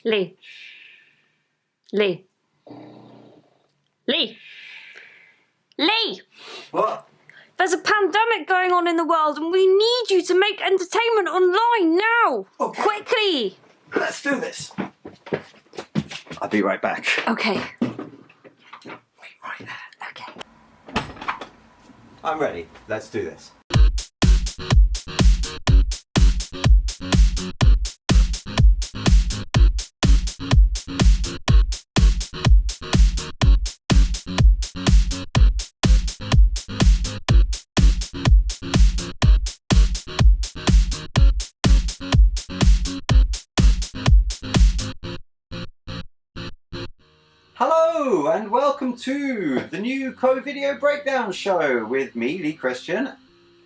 Lee. Lee. Lee. Lee! What? There's a pandemic going on in the world and we need you to make entertainment online now! Okay. Quickly! Let's do this. I'll be right back. Okay. Wait right there. Okay. I'm ready. Let's do this. Hello and welcome to the new Co-Video Breakdown Show with me, Lee Christian.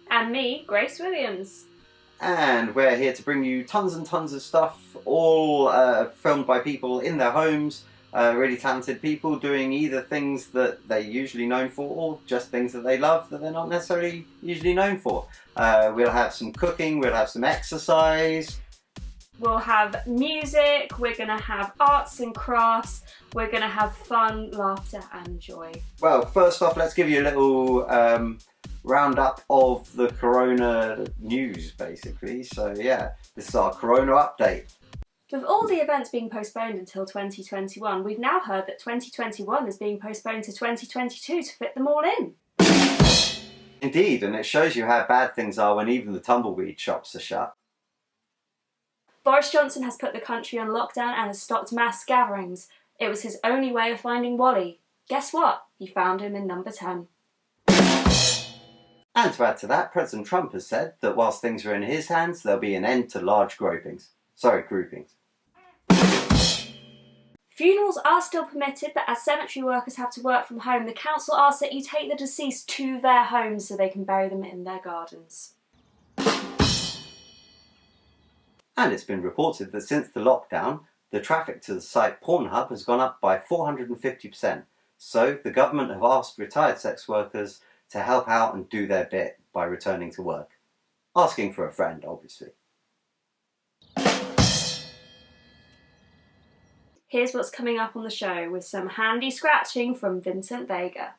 And me, Grace Williams. And we're here to bring you tons and tons of stuff, all filmed by people in their homes, really talented people doing either things that they're usually known for or just things that they love that they're not necessarily usually known for. We'll have some cooking, we'll have some exercise. We'll have music, we're going to have arts and crafts, we're going to have fun, laughter and joy. Well, first off, let's give you a little roundup of the Corona news, basically. So yeah, this is our Corona update. With all the events being postponed until 2021, we've now heard that 2021 is being postponed to 2022 to fit them all in. Indeed, and it shows you how bad things are when even the tumbleweed shops are shut. Boris Johnson has put the country on lockdown and has stopped mass gatherings. It was his only way of finding Wally. Guess what? He found him in number 10. And to add to that, President Trump has said that whilst things are in his hands, there'll be an end to large groupings. Funerals are still permitted, but as cemetery workers have to work from home, the council asks that you take the deceased to their homes so they can bury them in their gardens. And it's been reported that since the lockdown, the traffic to the site Pornhub has gone up by 450%. So the government have asked retired sex workers to help out and do their bit by returning to work. Asking for a friend, obviously. Here's what's coming up on the show with some handy scratching from Vincent Vega.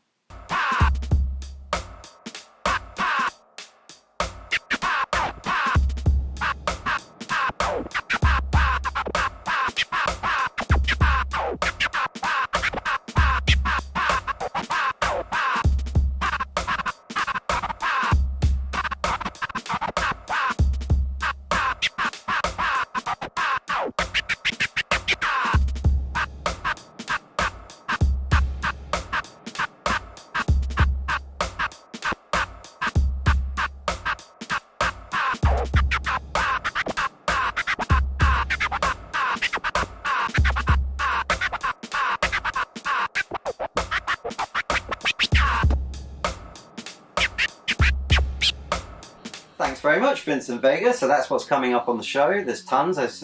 Thanks very much, Vincent Vega. So that's what's coming up on the show. There's tons, as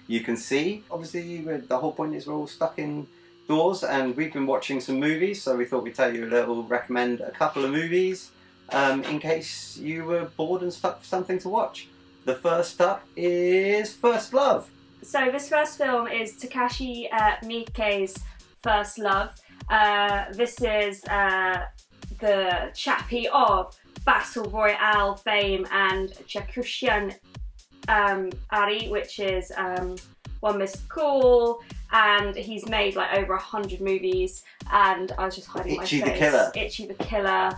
you can see. Obviously, the whole point is we're all stuck indoors and we've been watching some movies, so we thought we'd tell you recommend a couple of movies in case you were bored and stuck for something to watch. The first up is First Love. So this first film is Takashi Miike's First Love. This is the chappie of Battle Royale fame and Chakushan Ari, which is One Miss Cool, and he's made like over 100 movies, and I was just hiding my face. Itchy the Killer. Itchy the Killer.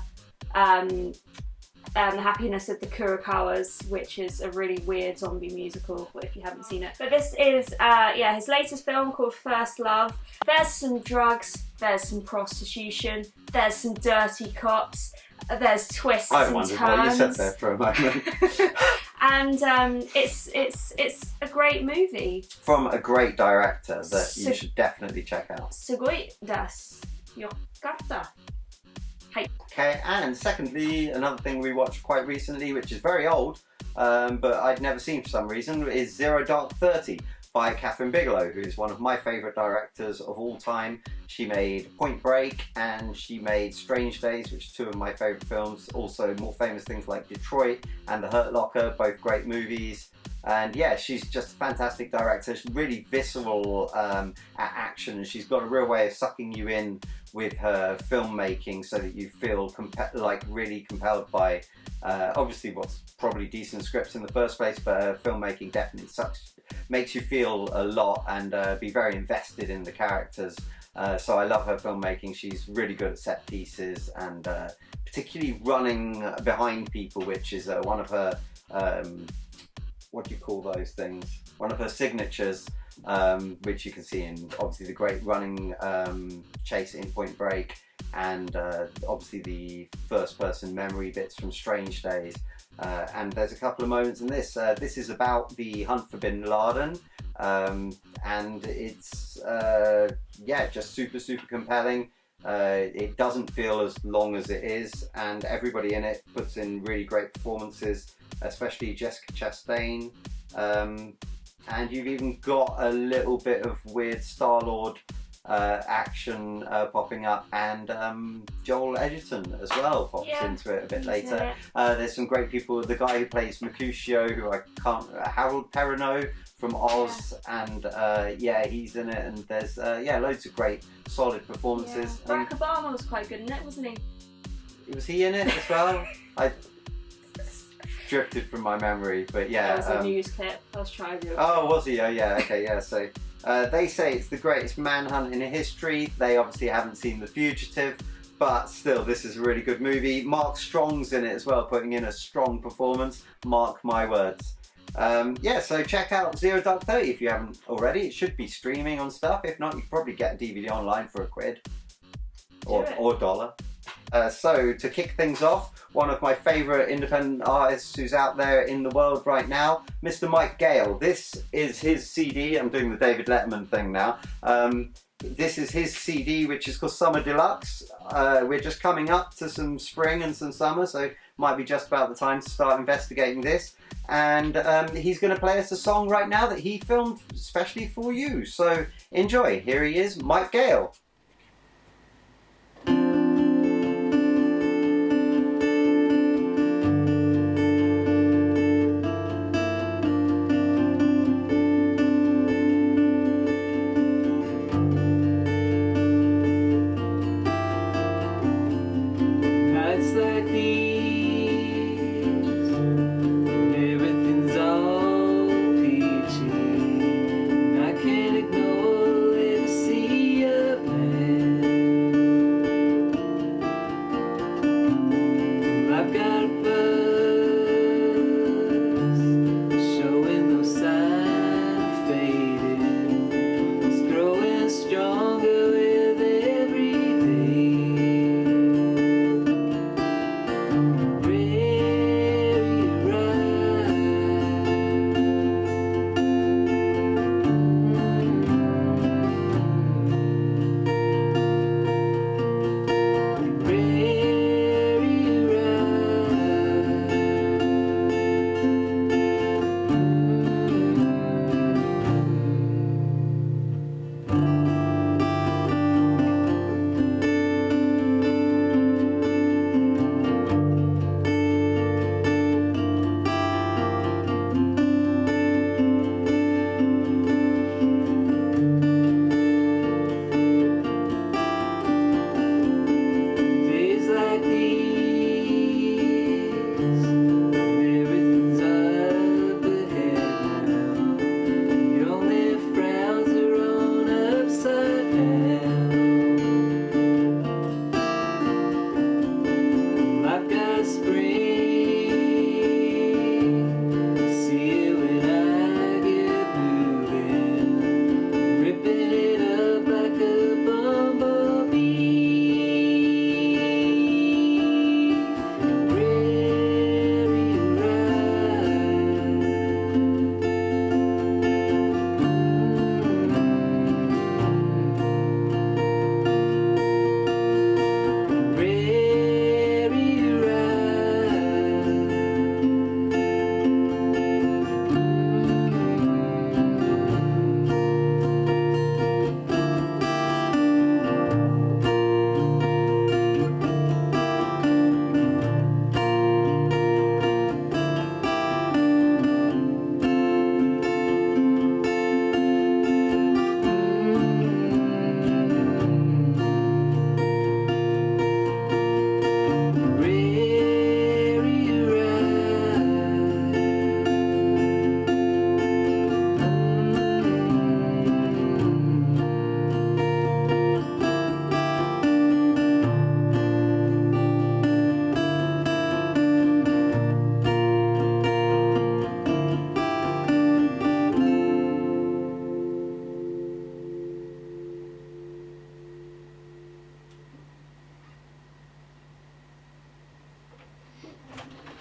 The Happiness of the Kurokawas, which is a really weird zombie musical, if you haven't seen it. But this is his latest film called First Love. There's some drugs, there's some prostitution, there's some dirty cops, there's twists and turns. I wondered what you said there for a moment. And it's a great movie. From a great director that you should definitely check out. Sugoi desu. Yokkata. Hey. Okay, and secondly, another thing we watched quite recently, which is very old, but I'd never seen for some reason, is Zero Dark 30 by Kathryn Bigelow, who is one of my favourite directors of all time. She made Point Break and she made Strange Days, which are two of my favourite films. Also more famous things like Detroit and The Hurt Locker, both great movies. And yeah, she's just a fantastic director. She's really visceral at action, and she's got a real way of sucking you in with her filmmaking so that you feel really compelled by obviously what's probably decent scripts in the first place, but her filmmaking definitely makes you feel a lot and be very invested in the characters. So I love her filmmaking. She's really good at set pieces and particularly running behind people, which is one of her what do you call those things? One of her signatures, which you can see in obviously the great running chase in Point Break, and obviously the first-person memory bits from Strange Days. And there's a couple of moments in this. This is about the hunt for Bin Laden, and it's just super compelling. It doesn't feel as long as it is, and everybody in it puts in really great performances, especially Jessica Chastain. And you've even got a little bit of weird Star-Lord action popping up, and Joel Edgerton as well pops into it a bit later. There's some great people. The guy who plays Mercutio, who I can't, Harold Perrineau from Oz, and he's in it. And there's loads of great solid performances. Barack Obama was quite good in it, wasn't he? Was he in it as well? I drifted from my memory, but yeah. That was a news clip. I was trying to. Oh, was he? Oh, yeah. Okay, yeah. So they say it's the greatest manhunt in history. They obviously haven't seen The Fugitive, but still, this is a really good movie. Mark Strong's in it as well, putting in a strong performance. Mark my words. So check out Zero Dark 30 if you haven't already. It should be streaming on stuff. If not, you can probably get a DVD online for £1 or $1. So to kick things off, one of my favourite independent artists who's out there in the world right now, Mr. Mike Gale. This is his CD. I'm doing the David Letterman thing now. This is his CD, which is called Summer Deluxe. We're just coming up to some spring and some summer, so might be just about the time to start investigating this. And he's going to play us a song right now that he filmed especially for you. So enjoy. Here he is, Mike Gale. Ignore the sea of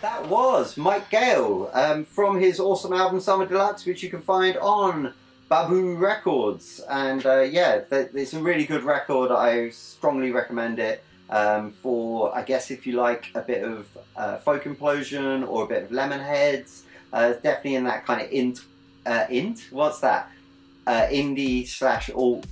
That was Mike Gale from his awesome album Summer Deluxe, which you can find on Babu Records. And yeah, it's a really good record. I strongly recommend it for, I guess, if you like a bit of folk implosion or a bit of Lemonheads. Definitely in that kind of what's that? Indie / alt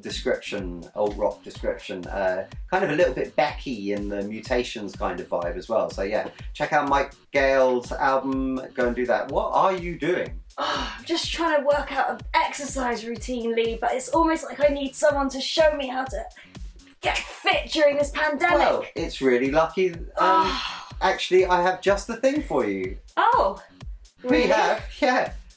description, alt rock description, kind of a little bit Becky in the Mutations kind of vibe as well. So yeah, check out Mike Gale's album, go and do that. What are you doing? Oh, I'm just trying to work out an exercise routine, Lee, but it's almost like I need someone to show me how to get fit during this pandemic. Well, it's really lucky. Actually, I have just the thing for you. Oh, really?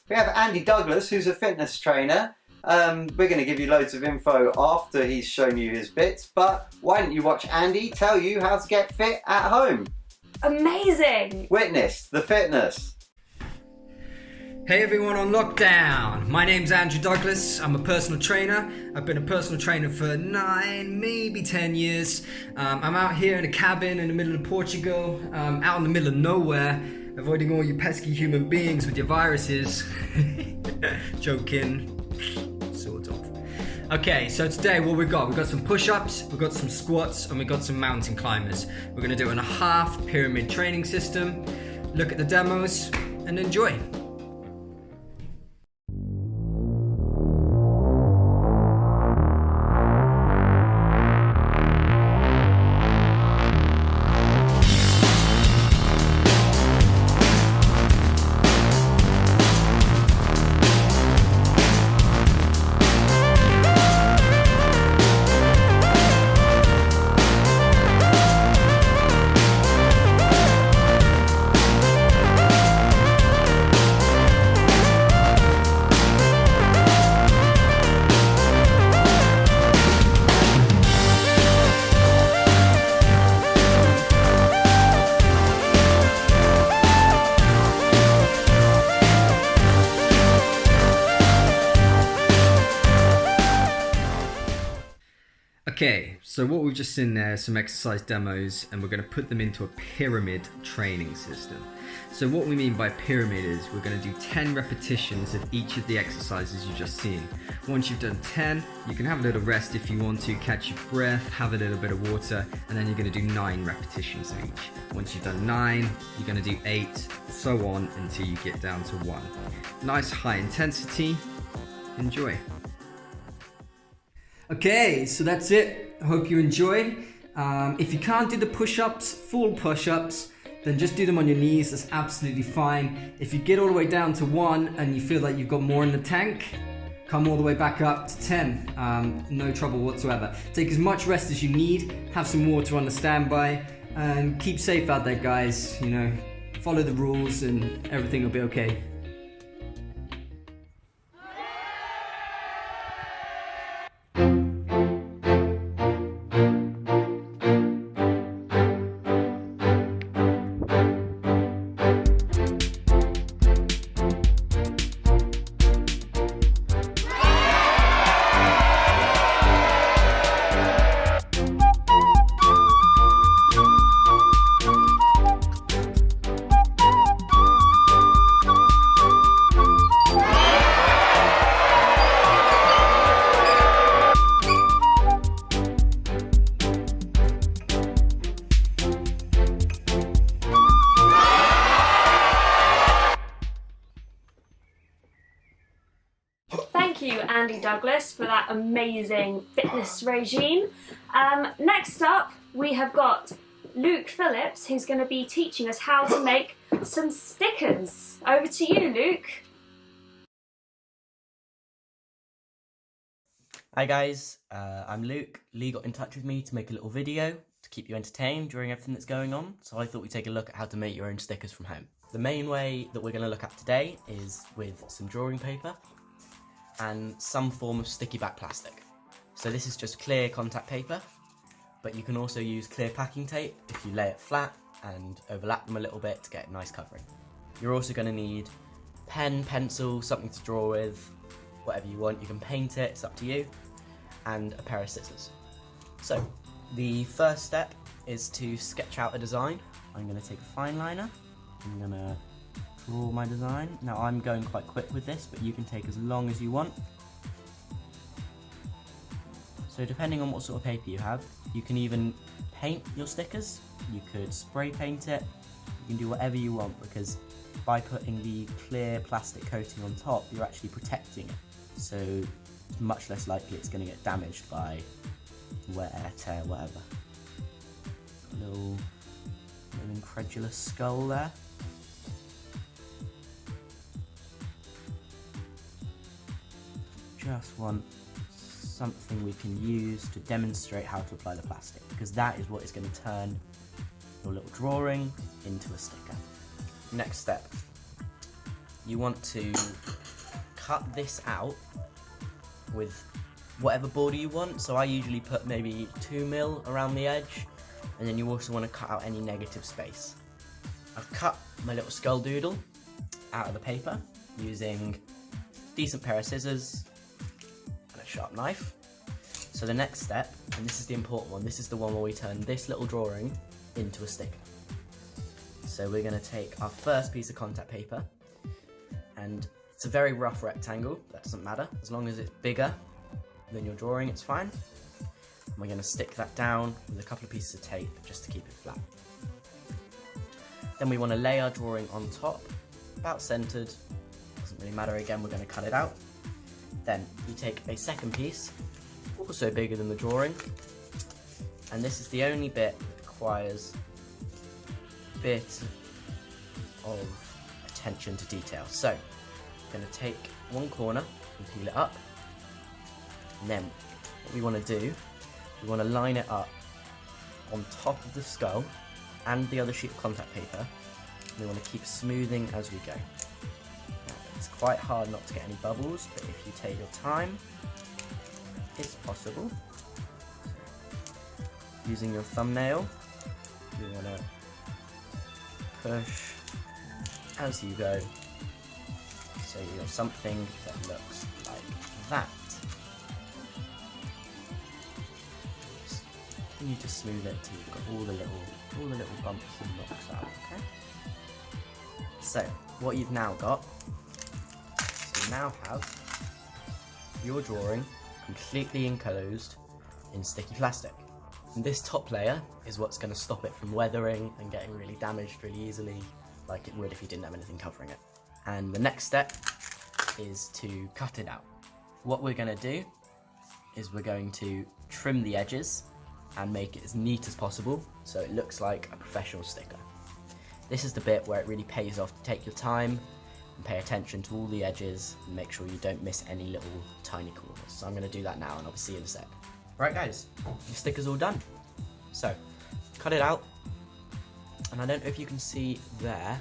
We have Andy Douglas, who's a fitness trainer. We're going to give you loads of info after he's shown you his bits, but why don't you watch Andy tell you how to get fit at home? Amazing! Witness the fitness. Hey everyone on lockdown, my name's Andrew Douglas, I'm a personal trainer. I've been a personal trainer for 9, maybe 10 years. I'm out here in a cabin in the middle of Portugal, out in the middle of nowhere, avoiding all you pesky human beings with your viruses. Joking. Sort of. Okay, so today what we've got some push-ups, we've got some squats, and we've got some mountain climbers. We're going to do it in a half pyramid training system. Look at the demos and enjoy. Okay, so what we've just seen there, some exercise demos, and we're going to put them into a pyramid training system. So what we mean by pyramid is we're going to do 10 repetitions of each of the exercises you've just seen. Once you've done 10, you can have a little rest if you want to, catch your breath, have a little bit of water, and then you're going to do 9 repetitions of each. Once you've done 9, you're going to do 8, so on until you get down to 1. Nice high intensity. Enjoy. Okay, so that's it. I hope you enjoyed. If you can't do the push-ups, full push-ups, then just do them on your knees. That's absolutely fine. If you get all the way down to 1 and you feel like you've got more in the tank, come all the way back up to 10. No trouble whatsoever. Take as much rest as you need. Have some water on the standby, and keep safe out there, guys. You know, follow the rules and everything will be okay. Thank you, Andy Douglas, for that amazing fitness regime. Next up, we have got Luke Phillips, who's going to be teaching us how to make some stickers. Over to you, Luke. Hi guys, I'm Luke. Lee got in touch with me to make a little video to keep you entertained during everything that's going on, so I thought we'd take a look at how to make your own stickers from home. The main way that we're going to look at today is with some drawing paper and some form of sticky back plastic. So this is just clear contact paper, but you can also use clear packing tape if you lay it flat and overlap them a little bit to get a nice covering. You're also going to need pen, pencil, something to draw with, whatever you want. You can paint it, it's up to you, and a pair of scissors. So the first step is to sketch out a design. I'm going to take a fine liner. I'm going to draw my design. Now I'm going quite quick with this, but you can take as long as you want. So depending on what sort of paper you have, you can even paint your stickers. You could spray paint it. You can do whatever you want, because by putting the clear plastic coating on top, you're actually protecting it. So it's much less likely it's going to get damaged by wear, tear, whatever. A little incredulous skull there. Just want something we can use to demonstrate how to apply the plastic, because that is what is going to turn your little drawing into a sticker. Next step, you want to cut this out with whatever border you want. So I usually put maybe 2mm around the edge, and then you also want to cut out any negative space. I've cut my little skull doodle out of the paper using a decent pair of scissors and a sharp knife. So the next step, and this is the important one, this is the one where we turn this little drawing into a sticker. So we're going to take our first piece of contact paper, and it's a very rough rectangle, that doesn't matter, as long as it's bigger than your drawing, it's fine. And we're going to stick that down with a couple of pieces of tape just to keep it flat. Then we want to lay our drawing on top, about centered, doesn't really matter, again we're going to cut it out. Then you take a second piece, also bigger than the drawing, and this is the only bit that requires a bit of attention to detail. So I'm going to take one corner and peel it up, and then what we want to do, we want to line it up on top of the skull and the other sheet of contact paper. We want to keep smoothing as we go. Now, it's quite hard not to get any bubbles, but if you take your time, it's possible. Using your thumbnail, you want to push as you go, so you have something that looks like that. Continue to smooth it till you've got all the little bumps and knocks out. Okay. So what you've now got, so you now have your drawing completely enclosed in sticky plastic. And this top layer is what's going to stop it from weathering and getting really damaged really easily, like it would if you didn't have anything covering it. And the next step is to cut it out. What we're going to do is we're going to trim the edges and make it as neat as possible so it looks like a professional sticker. This is the bit where it really pays off to take your time and pay attention to all the edges and make sure you don't miss any little tiny corners. So I'm going to do that now, and I'll see you in a sec. Right guys, your sticker's all done. So, cut it out, and I don't know if you can see there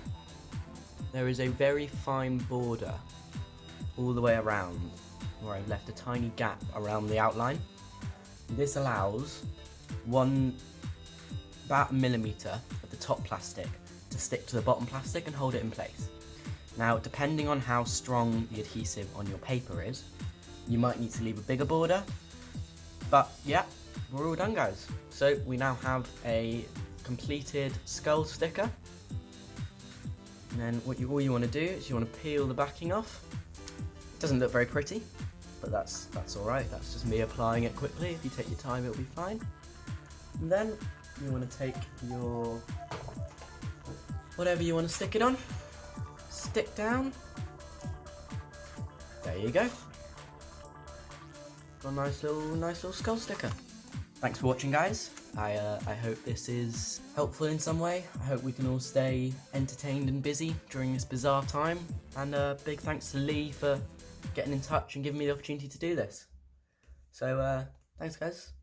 is a very fine border all the way around where I've left a tiny gap around the outline. This allows about 1 millimeter of the top plastic to stick to the bottom plastic and hold it in place. Now, depending on how strong the adhesive on your paper is, you might need to leave a bigger border, but yeah, we're all done guys. So we now have a completed skull sticker, and then all you want to do is you want to peel the backing off. It doesn't look very pretty, but that's alright, that's just me applying it quickly. If you take your time, it'll be fine. And then you want to take your whatever you want to stick it on, stick down, there you go. Got a nice little skull sticker. Thanks for watching guys. I hope this is helpful in some way. I hope we can all stay entertained and busy during this bizarre time. And big thanks to Lee for getting in touch and giving me the opportunity to do this. So thanks guys.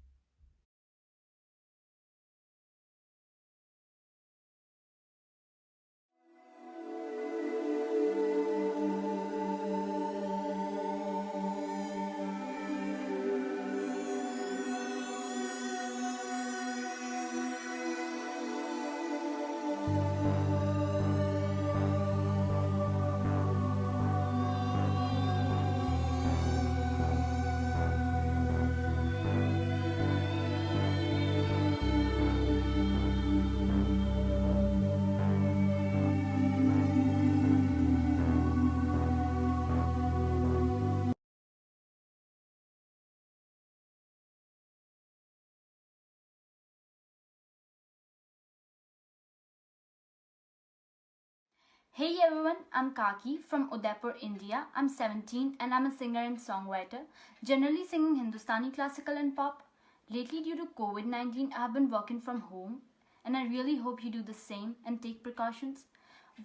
Hey everyone, I'm Kaki from Udaipur, India. I'm 17 and I'm a singer and songwriter, generally singing Hindustani classical and pop. Lately, due to COVID-19, I've been working from home and I really hope you do the same and take precautions.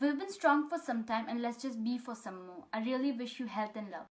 We've been strong for some time and let's just be for some more. I really wish you health and love.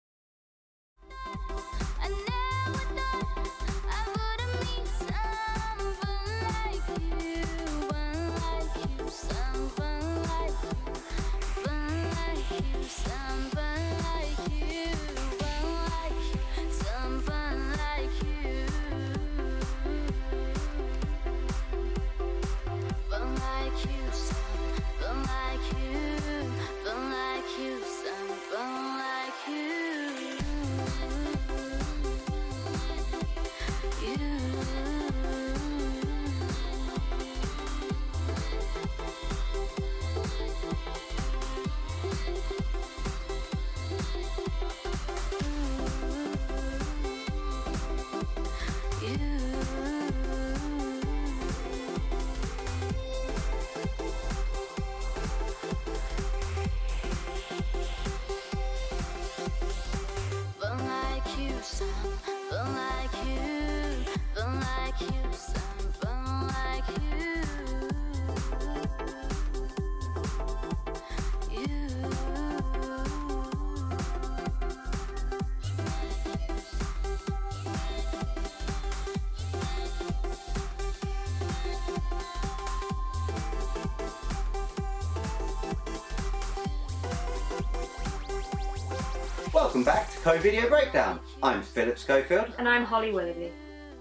Welcome back to Co-Video Breakdown. I'm Philip Schofield. And I'm Holly Willoughby.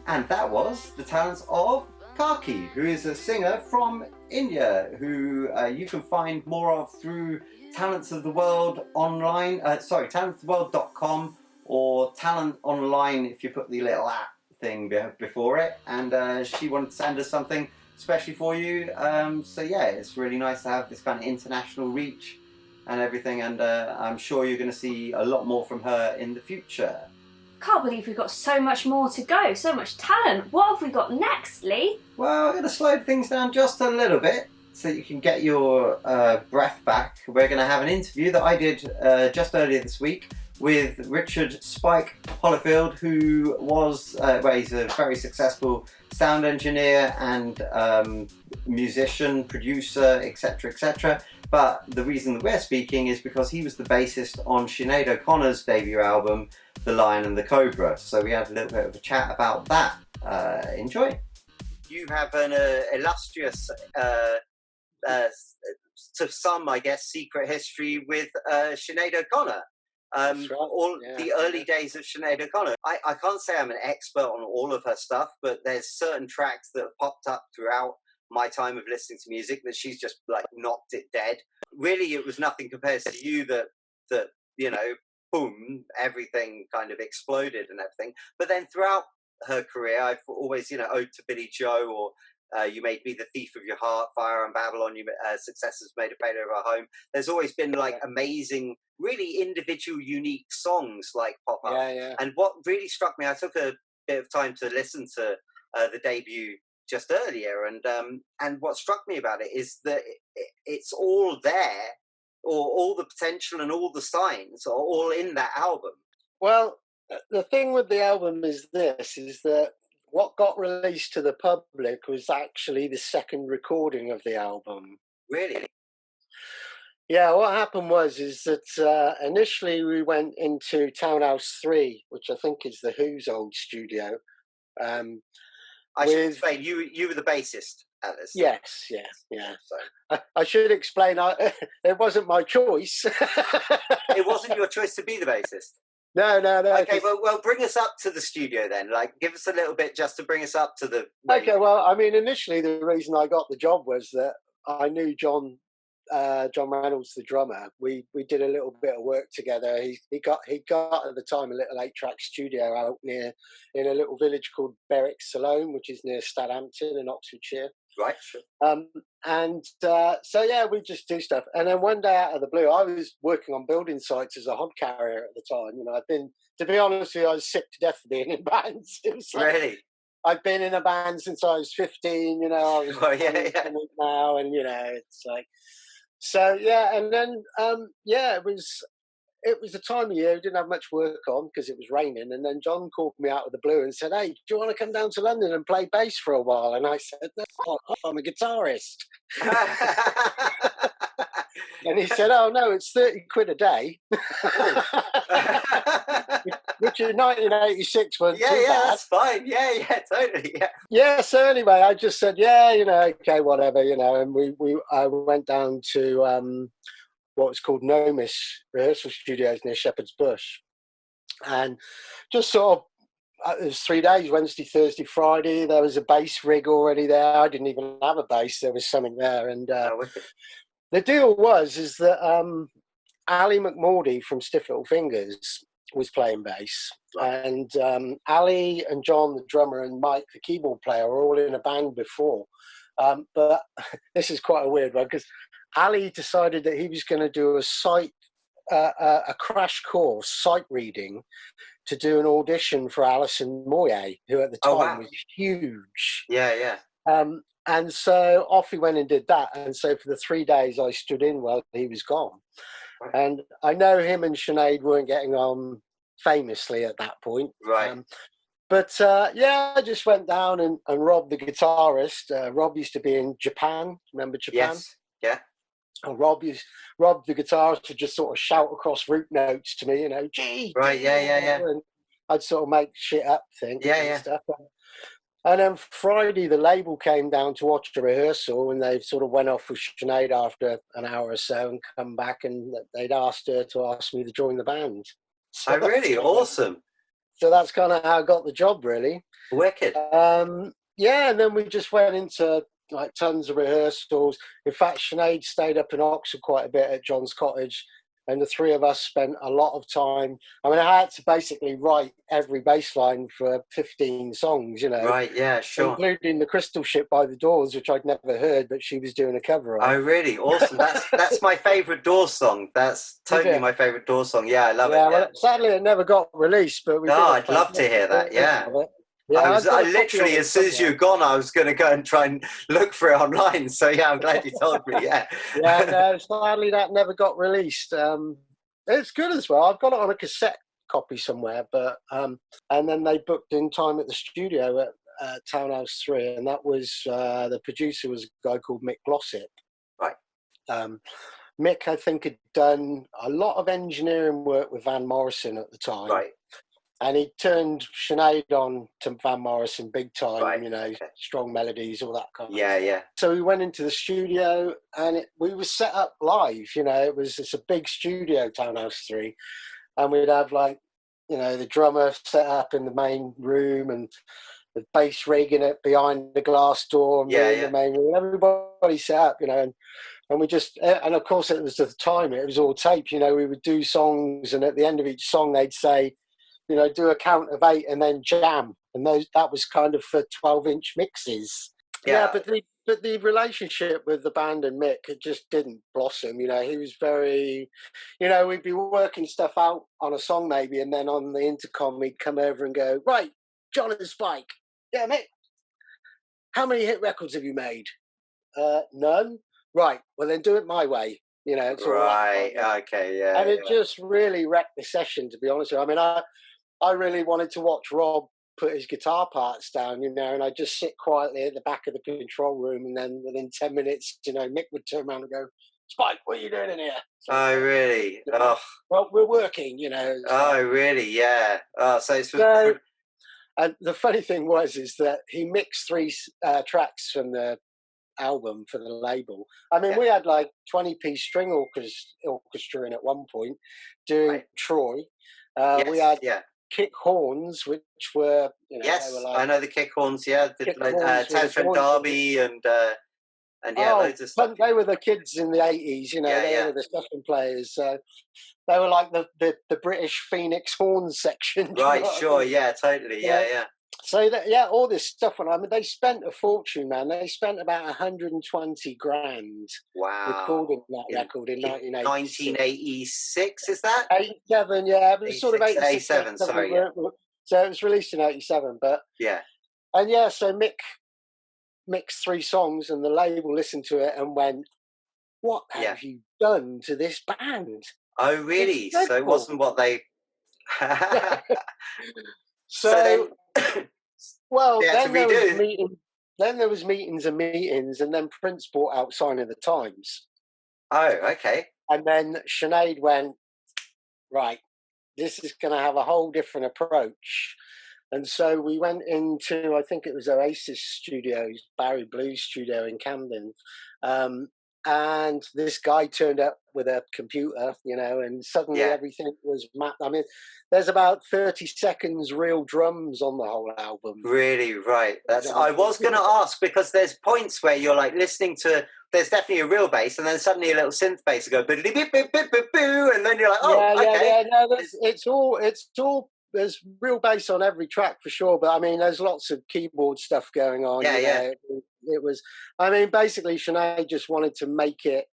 And that was the talents of Kaki, who is a singer from India, who you can find more of through Talents of the World online, talentsoftheworld.com or Talent Online if you put the little at thing before it. And she wanted to send us something especially for you. So yeah, it's really nice to have this kind of international reach and everything, and I'm sure you're going to see a lot more from her in the future. Can't believe we've got so much more to go, so much talent. What have we got next, Lee? Well, I'm going to slow things down just a little bit so you can get your breath back. We're going to have an interview that I did just earlier this week with Richard Spike Holifield, who was, he's a very successful sound engineer and musician, producer, etc., etc. But the reason that we're speaking is because he was the bassist on Sinead O'Connor's debut album, The Lion and the Cobra. So we had a little bit of a chat about that. Enjoy. You have an illustrious, to some, I guess, secret history with Sinead O'Connor. Right. The early days of Sinead O'Connor. I can't say I'm an expert on all of her stuff, but there's certain tracks that have popped up throughout my time of listening to music that she's just like knocked it dead. Really, it was nothing compared to you that you know, boom, everything kind of exploded and everything. But then throughout her career, I've always, owed to Billy Joe or You Made Me the Thief of Your Heart, Fire and Babylon, Successors Made a Failure of Our Home. There's always been like amazing, really individual, unique songs like pop up. Yeah. And what really struck me, I took a bit of time to listen to the debut just earlier, and what struck me about it is that it's all there, or all the potential and all the signs are all in that album. Well, the thing with the album is that what got released to the public was actually the second recording of the album. Really? Yeah, what happened was that initially we went into Townhouse 3, which I think is the Who's old studio. I should explain, you were the bassist at this. Yes, yeah. So. I should explain, it wasn't my choice. It wasn't your choice to be the bassist? No. Okay, well, bring us up to the studio then. Like, give us a little bit just to bring us up to the... Okay, well, I mean, initially the reason I got the job was that I knew John Reynolds, the drummer. We did a little bit of work together. He got at the time a little 8-track studio out in a little village called Berwick Salone, which is near Stadhampton in Oxfordshire. Right, sure. So yeah, we just do stuff. And then one day out of the blue, I was working on building sites as a hod carrier at the time. I'd been, to be honest with you, I was sick to death of being in bands. It was like, really? I've been in a band since I was 15. I was now, and it's like. So yeah, and then it was the time of year we didn't have much work on because it was raining, and then John called me out of the blue and said, "Hey, do you want to come down to London and play bass for a while?" And I said, "No, I'm a guitarist." And he said, "Oh no, it's 30 quid a day," which in 1986 wasn't too bad. That's fine. Yeah, totally. Yeah. Yeah. So anyway, I just said, "Yeah, okay, whatever, And I went down to what was called Nomis rehearsal studios near Shepherd's Bush, and just sort of it was 3 days, Wednesday, Thursday, Friday. There was a bass rig already there. I didn't even have a bass. There was something there, and the deal is that Ali McMordy from Stiff Little Fingers was playing bass, and Ali and John, the drummer, and Mike, the keyboard player, were all in a band before. But this is quite a weird one because Ali decided that he was going to do a crash course, sight reading, to do an audition for Alison Moyet, who at the time was huge. Yeah. And so off he went and did that. And so for the 3 days I stood in while he was gone. Right. And I know him and Sinead weren't getting on famously at that point. Right. I just went down and Rob, the guitarist, Rob used to be in Japan. Remember Japan? Yes. Yeah. And Rob, the guitarist, would just sort of shout across root notes to me, G. Right, yeah. And I'd sort of make shit up, Yeah. Stuff. And then Friday, the label came down to watch the rehearsal, and they sort of went off with Sinead after an hour or so and come back, and they'd asked her to ask me to join the band. So really? Awesome. So that's kind of how I got the job, really. Wicked. And then we just went into like tons of rehearsals. In fact, Sinead stayed up in Oxford quite a bit at John's cottage, and the three of us spent a lot of time. I mean, I had to basically write every bass line for 15 songs, Right, yeah, sure. Including The Crystal Ship by the Doors, which I'd never heard, but she was doing a cover of. Oh, really? Awesome. That's my favourite Doors song. That's totally my favourite Doors song. Yeah, I love it. Well, sadly, it never got released, but I'd love to hear that, yeah. Yeah, I literally, as soon as you'd gone, I was going to go and try and look for it online. So, yeah, I'm glad you told me, yeah. No, sadly, that never got released. It's good as well. I've got it on a cassette copy somewhere, but and then they booked in time at the studio at Townhouse 3, and that was, the producer was a guy called Mick Glossip. Right. Mick, I think, had done a lot of engineering work with Van Morrison at the time. Right. And he turned Sinead on to Van Morrison big time, right. Strong melodies, all that kind of stuff. Yeah. So we went into the studio, and we were set up live, it's a big studio, Townhouse 3. And we'd have the drummer set up in the main room and the bass rig in it behind the glass door and in the main room. Everybody set up, and we just, and of course it was at the time, it was all taped, we would do songs, and at the end of each song they'd say, do a count of 8 and then jam. And that was kind of for 12-inch mixes. Yeah, but the relationship with the band and Mick, it just didn't blossom. He was very, we'd be working stuff out on a song maybe, and then on the intercom he'd come over and go, "Right, John and Spike. Yeah, Mick, how many hit records have you made?" None. Right, well then do it my way. It's right, okay, yeah. And it just really wrecked the session, to be honest with you. I mean, I really wanted to watch Rob put his guitar parts down, and I'd just sit quietly at the back of the control room, and then within 10 minutes, Mick would turn around and go, "Spike, what are you doing in here?" So, oh, really? Oh. Well, we're working, So. Oh, really? Yeah. Oh, so and the funny thing is that he mixed 3 tracks from the album for the label. I mean, we had 20-piece string orchestra in at one point doing Troy. We had kick horns, which were yes, they were I know the kick horns. Yeah, Tantrum Derby and loads of stuff. They were the kids in the 80s. They were the session players. So they were like the British Phoenix horn section. Right, sure, yeah, totally, yeah. So all this stuff. I mean, they spent a fortune, man. They spent about 120 grand. Wow. Recording that record in 1986, is that? 87, yeah. It was sort of 87, sorry. Yeah. So it was released in 87, but... Yeah. And so Mick mixed 3 songs, and the label listened to it and went, what have you done to this band? Oh, really? So it wasn't what they. So then, well, they had to then there was redo. meetings. Then there was meetings and meetings, and then Prince brought out Sign of the Times. Oh, okay. And then Sinead went, right, this is going to have a whole different approach. And so we went into, I think it was Oasis Studios, Barry Blues Studio in Camden. And this guy turned up with a computer, and suddenly everything was mapped. I mean, there's about 30 seconds real drums on the whole album. Really, right. I was going to ask, because there's points where you're like listening to, there's definitely a real bass, and then suddenly a little synth bass will go, and then you're like, oh, okay. No, it's all. There's real bass on every track for sure, but I mean, there's lots of keyboard stuff going on. It was. I mean, basically, Sinead just wanted to make it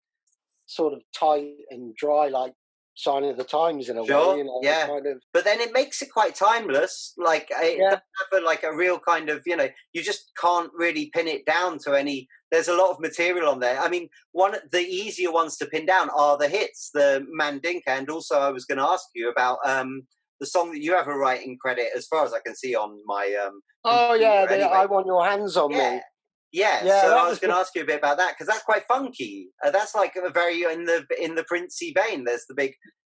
sort of tight and dry, like Sign of the Times in a way. Kind of. But then it makes it quite timeless. Like it doesn't have a real kind of, you just can't really pin it down to any. There's a lot of material on there. I mean, one of the easier ones to pin down are the hits, the Mandinka, and also I was going to ask you about the song that you have a writing credit, as far as I can see on my. Anyway. I Want Your Hands on Me. Yeah, so I was going to ask you a bit about that, because that's quite funky. That's like a very in the Princey vein. There's the big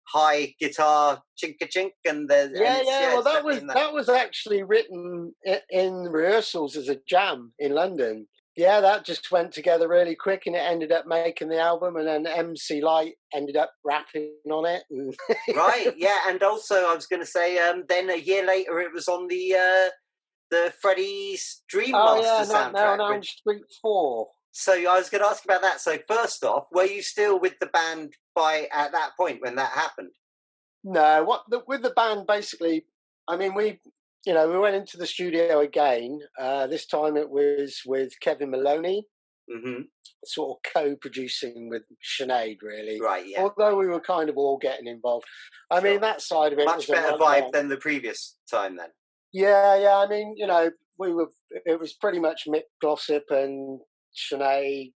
high guitar chink chink, and there's Well, that was actually written in rehearsals as a jam in London. Yeah, that just went together really quick, and it ended up making the album. And then MC Light ended up rapping on it. Right, yeah, and also I was going to say, then a year later it was on the Freddie's Dream Master soundtrack. No, Street 4. So I was going to ask about that. So first off, were you still with the band at that point when that happened? No, with the band, basically, I mean, we went into the studio again. This time it was with Kevin Maloney, sort of co-producing with Sinead, really. Right, yeah. Although we were kind of all getting involved. I mean, that side of it much was better vibe than the previous time then. Yeah. I mean, it was pretty much Mick Glossop and Sinead,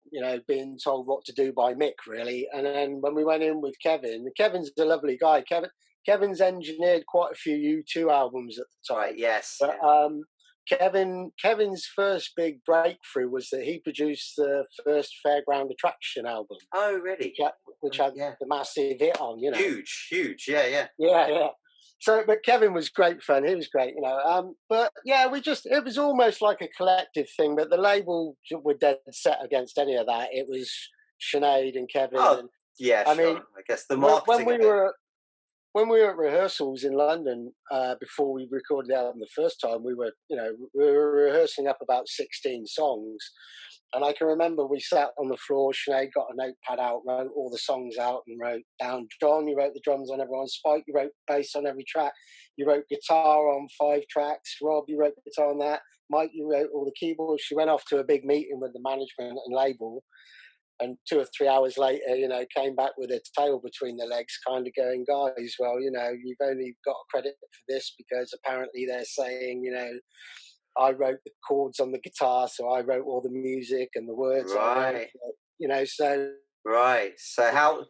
being told what to do by Mick, really. And then when we went in with Kevin's a lovely guy. Kevin's engineered quite a few U2 albums at the time. Right, yes. But Kevin's first big breakthrough was that he produced the first Fairground Attraction album. Oh, really? Which had the massive hit on, Huge, yeah. Yeah. So, but Kevin was great fun. He was great, But yeah, it was almost like a collective thing. But the label were dead set against any of that. It was Sinead and Kevin. Oh, yeah, I mean, I guess the marketing. When we were at rehearsals in London before we recorded the album the first time, we were rehearsing up about 16 songs. And I can remember we sat on the floor, Sinead got a notepad out, wrote all the songs out and wrote down. John, you wrote the drums on everyone. Spike, you wrote bass on every track. You wrote guitar on 5 tracks. Rob, you wrote guitar on that. Mike, you wrote all the keyboards. She went off to a big meeting with the management and label. And 2 or 3 hours later, came back with a tail between their legs, kind of going, guys, well, you've only got credit for this because apparently they're saying, I wrote the chords on the guitar, so I wrote all the music and the words. Right. So. Right. So how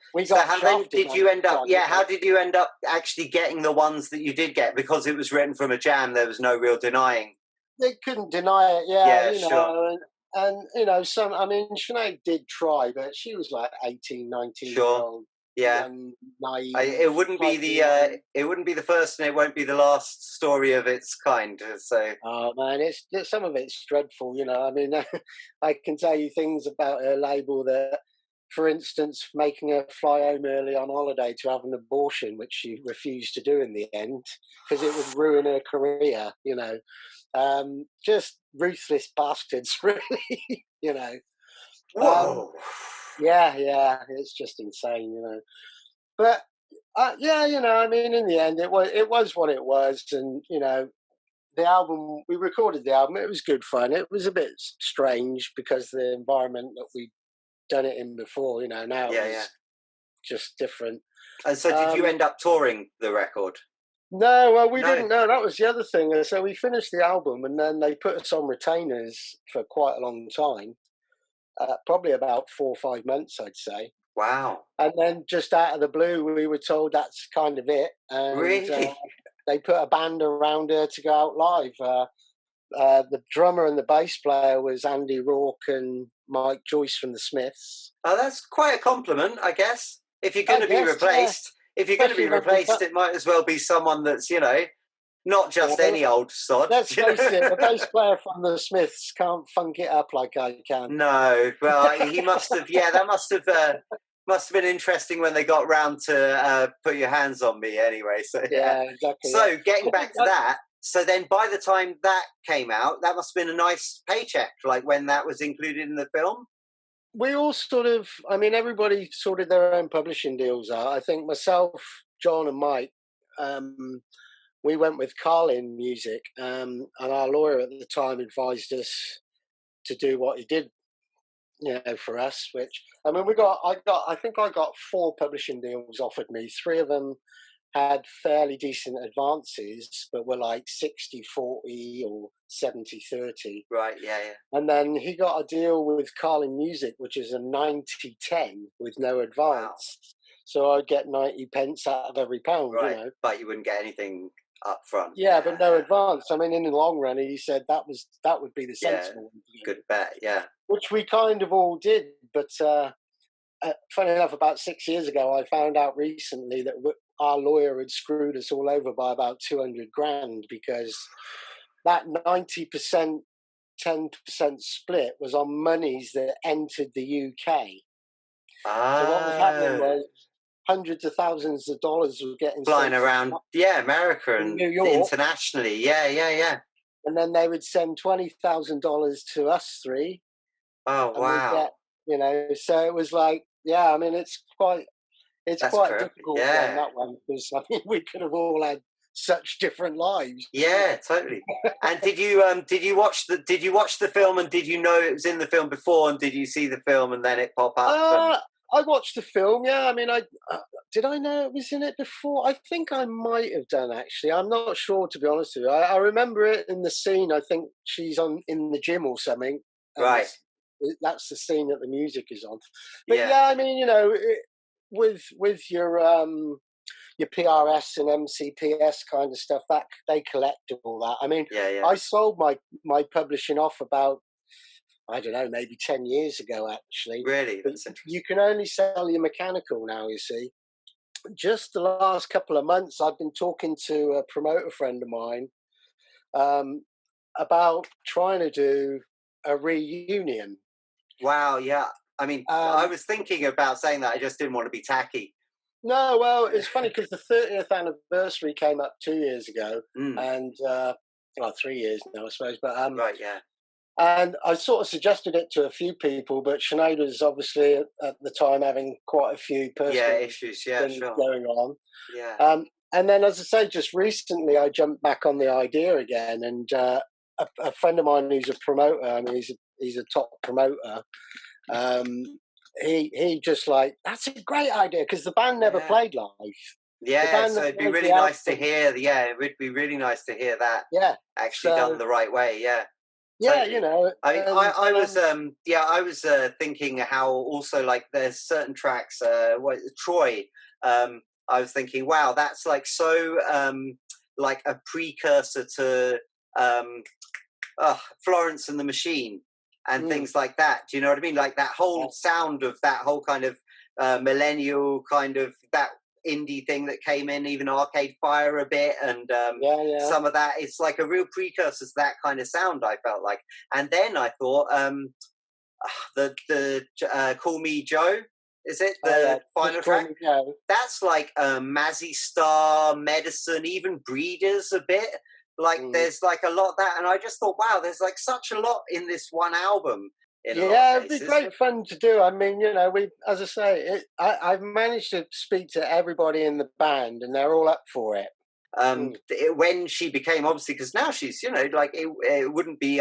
did you end up? Yeah. How did you end up actually getting the ones that you did get? Because it was written from a jam, there was no real denying. They couldn't deny it. Yeah. Sure. And Sinead did try, but she was like 18, 19 years old. Yeah, naive. It wouldn't be the first, and it won't be the last story of its kind. So, oh man, some of it's dreadful. I mean, I can tell you things about her label that, for instance, making her fly home early on holiday to have an abortion, which she refused to do in the end because it would ruin her career. Just ruthless bastards, really. Whoa. Yeah, it's just insane, But I mean, in the end, it was what it was, and the album, we recorded the album. It was good fun. It was a bit strange because the environment that we'd done it in before, now it's just different. And so, did you end up touring the record? No, well, we didn't. No, that was the other thing. So we finished the album, and then they put us on retainers for quite a long time. probably about 4 or 5 months, I'd say. Wow. And then just out of the blue, we were told that's kind of it. And Really? they put a band around her to go out live. The drummer and the bass player was Andy Rourke and Mike Joyce from the Smiths. Oh, that's quite a compliment, I guess. If you're going to be replaced, it might as well be someone that's, not just any old sod. Let's face it, the bass player from the Smiths can't funk it up like I can. No, well, he must have. Yeah, that must have been interesting when they got round to Put Your Hands on Me. Anyway, so yeah, exactly. So getting back to that, so then by the time that came out, that must have been a nice paycheck, like when that was included in the film. We all everybody sorted their own publishing deals out. I think myself, John, and Mike. We went with Carlin Music, and our lawyer at the time advised us to do what he did, for us. Which I think I got 4 publishing deals offered me. 3 of them had fairly decent advances, but were like 60-40 or 70-30. Right. Yeah. And then he got a deal with Carlin Music, which is a 90-10 with no advance. Wow. So I'd get 90 pence out of every pound. Right. But you wouldn't get anything up front. Yeah, but no advance. I mean, in the long run, he said that would be the sensible one. Good bet, yeah. Which we kind of all did, but funny enough, about 6 years ago, I found out recently that our lawyer had screwed us all over by about 200 grand because that 90%, 10% split was on monies that entered the UK. So what was happening was hundreds of thousands of dollars were getting flying around, America and New York, internationally, yeah. And then they would send $20,000 to us 3. Oh wow! So it was like, it's quite difficult on that one because we could have all had such different lives. Yeah, totally. And did you watch the film and did you know it was in the film before and did you see the film and then it pop up? I watched the film, yeah. I mean, did I know it was in it before? I think I might have done, actually. I'm not sure, to be honest with you. I remember it in the scene. I think she's in the gym or something. Right. That's the scene that the music is on. But I mean, with your PRS and MCPS kind of stuff, that they collect all that. I mean, I sold my publishing off about, I don't know, maybe 10 years ago, actually. Really? But you can only sell your mechanical now, you see. Just the last couple of months, I've been talking to a promoter friend of mine about trying to do a reunion. Wow, yeah. I mean, I was thinking about saying that. I just didn't want to be tacky. No, well, it's funny because the 30th anniversary came up 2 years ago. And, 3 years now, I suppose. But right, yeah. And I sort of suggested it to a few people, but Sinead was obviously at the time having quite a few personal issues, things going on. Yeah. And then, as I say, just recently I jumped back on the idea again, and a friend of mine who's a promoter, I mean, he's a top promoter. He just that's a great idea because the band never played live. Yeah, so it'd be really nice to hear. Yeah, it would be really nice to hear that. Yeah, actually done the right way. Yeah. Yeah, totally. I was thinking how also there's certain tracks. Troy. I was thinking, wow, that's so a precursor to Florence and the Machine and things like that. Do you know what I mean? Like that whole sound of that whole kind of millennial kind of that indie thing that came in, even Arcade Fire a bit, and some of that. It's like a real precursor to that kind of sound, I felt like. And then I thought the Call Me Joe, is it the final track? That's like Mazzy Star, Medicine, even Breeders a bit. There's a lot of that, and I just thought, wow, there's such a lot in this one album. It'd be great fun to do. I mean, we, as I say, I've managed to speak to everybody in the band, and they're all up for it. When she became, obviously, because now she's, it wouldn't be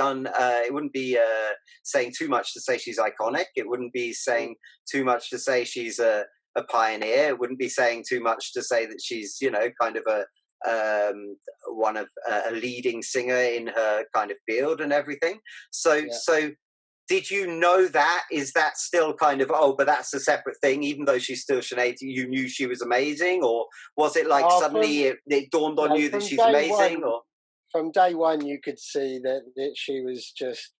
saying too much to say she's iconic. It wouldn't be saying too much to say she's a pioneer. It wouldn't be saying too much to say that she's, kind of a leading singer in her kind of field and everything. So Did you know that? Is that still kind of, but that's a separate thing, even though she's still Sinead, you knew she was amazing? Or was it like suddenly it dawned on you that she's amazing? Or from day one, you could see that she was just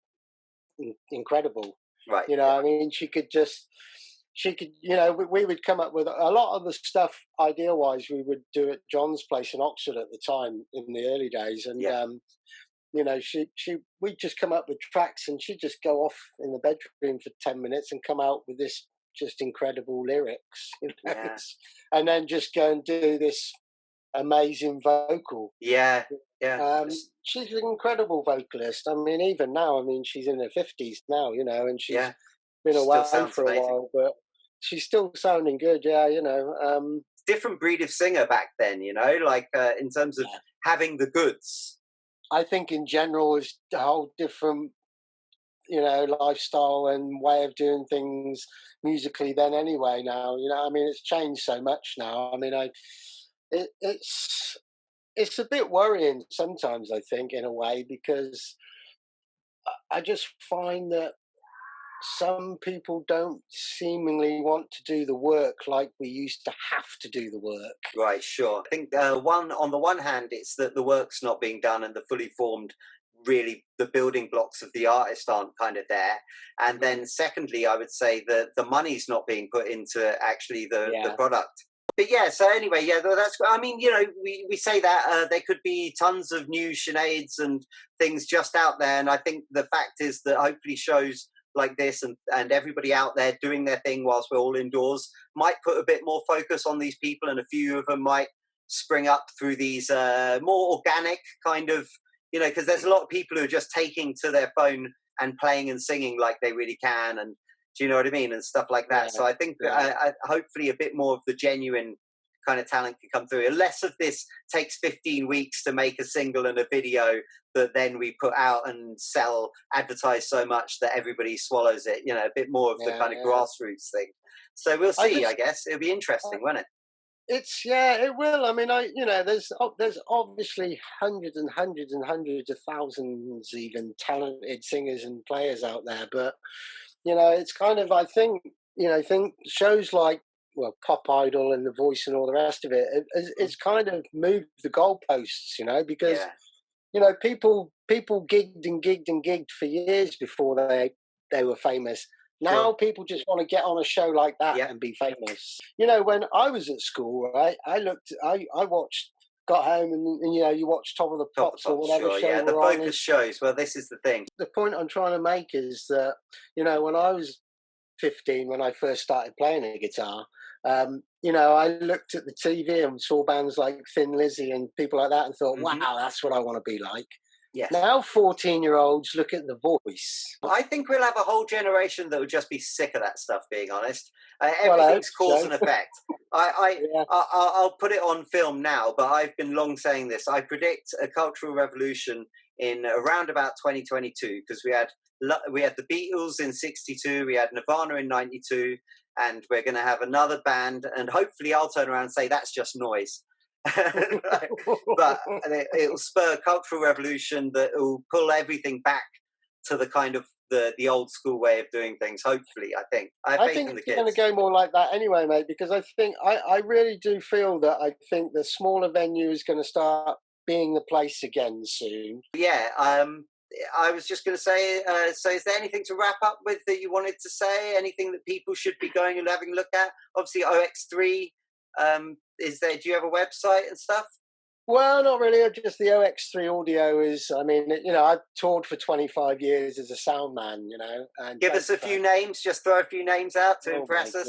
incredible. Right. I mean, she could, we would come up with a lot of the stuff, idea-wise, we would do at John's place in Oxford at the time in the early days. And, we'd just come up with tracks and she'd just go off in the bedroom for 10 minutes and come out with this just incredible lyrics, and then just go and do this amazing vocal. Yeah. She's an incredible vocalist. I mean, even now, she's in her 50s now, and she's been away for a while, but she's still sounding good. Different breed of singer back then, like in terms of having the goods. I think in general it's a whole different, lifestyle and way of doing things musically than anyway now. It's changed so much now. It's a bit worrying sometimes, I think, in a way, because I just find that some people don't seemingly want to do the work like we used to have to do the work. Right, sure. I think on the one hand, it's that the work's not being done and the fully formed, really, the building blocks of the artist aren't kind of there. And then secondly, I would say that the money's not being put into actually the product. But so anyway, that's, we say that there could be tons of new Sineads and things just out there. And I think the fact is that hopefully shows like this and everybody out there doing their thing whilst we're all indoors might put a bit more focus on these people, and a few of them might spring up through these more organic kind of, because there's a lot of people who are just taking to their phone and playing and singing like they really can, and do you know what I mean, and stuff like that. So I think hopefully a bit more of the genuine kind of talent can come through. Less of this takes 15 weeks to make a single and a video that then we put out and advertise so much that everybody swallows it. A bit more of the kind of grassroots thing. So we'll see. I guess it'll be interesting, won't it? It will. There's obviously hundreds and hundreds and hundreds of thousands, even talented singers and players out there. But it's kind of, I think shows like, Pop Idol and The Voice and all the rest of it, it's kind of moved the goalposts, because people gigged and gigged and gigged for years before they were famous. Now people just want to get on a show like that and be famous. When I was at school, right, I watched, got home and you watch Top of the Pops or whatever show. Yeah, the focus shows. Well, this is the thing. The point I'm trying to make is that, when I was 15, when I first started playing a guitar, I looked at the TV and saw bands like Thin Lizzy and people like that and thought, wow, that's what I want to be like. Yes. Now 14-year-olds look at The Voice. I think we'll have a whole generation that will just be sick of that stuff, being honest. Everything's cause and effect. I'll put it on film now, but I've been long saying this. I predict a cultural revolution in around about 2022, because we had the Beatles in 62, we had Nirvana in 92, and we're going to have another band, and hopefully I'll turn around and say that's just noise. But it'll spur a cultural revolution that will pull everything back to the kind of the old school way of doing things. Hopefully, I think it's going to go more like that anyway, mate. Because I think I really do feel that I think the smaller venue is going to start being the place again soon. Yeah. I was just going to say, so is there anything to wrap up with that you wanted to say? Anything that people should be going and having a look at? Obviously, OX3. Do you have a website and stuff? Well, not really. Just the OX3 audio is, I've toured for 25 years as a sound man, And give us a few names, just throw a few names out to impress us.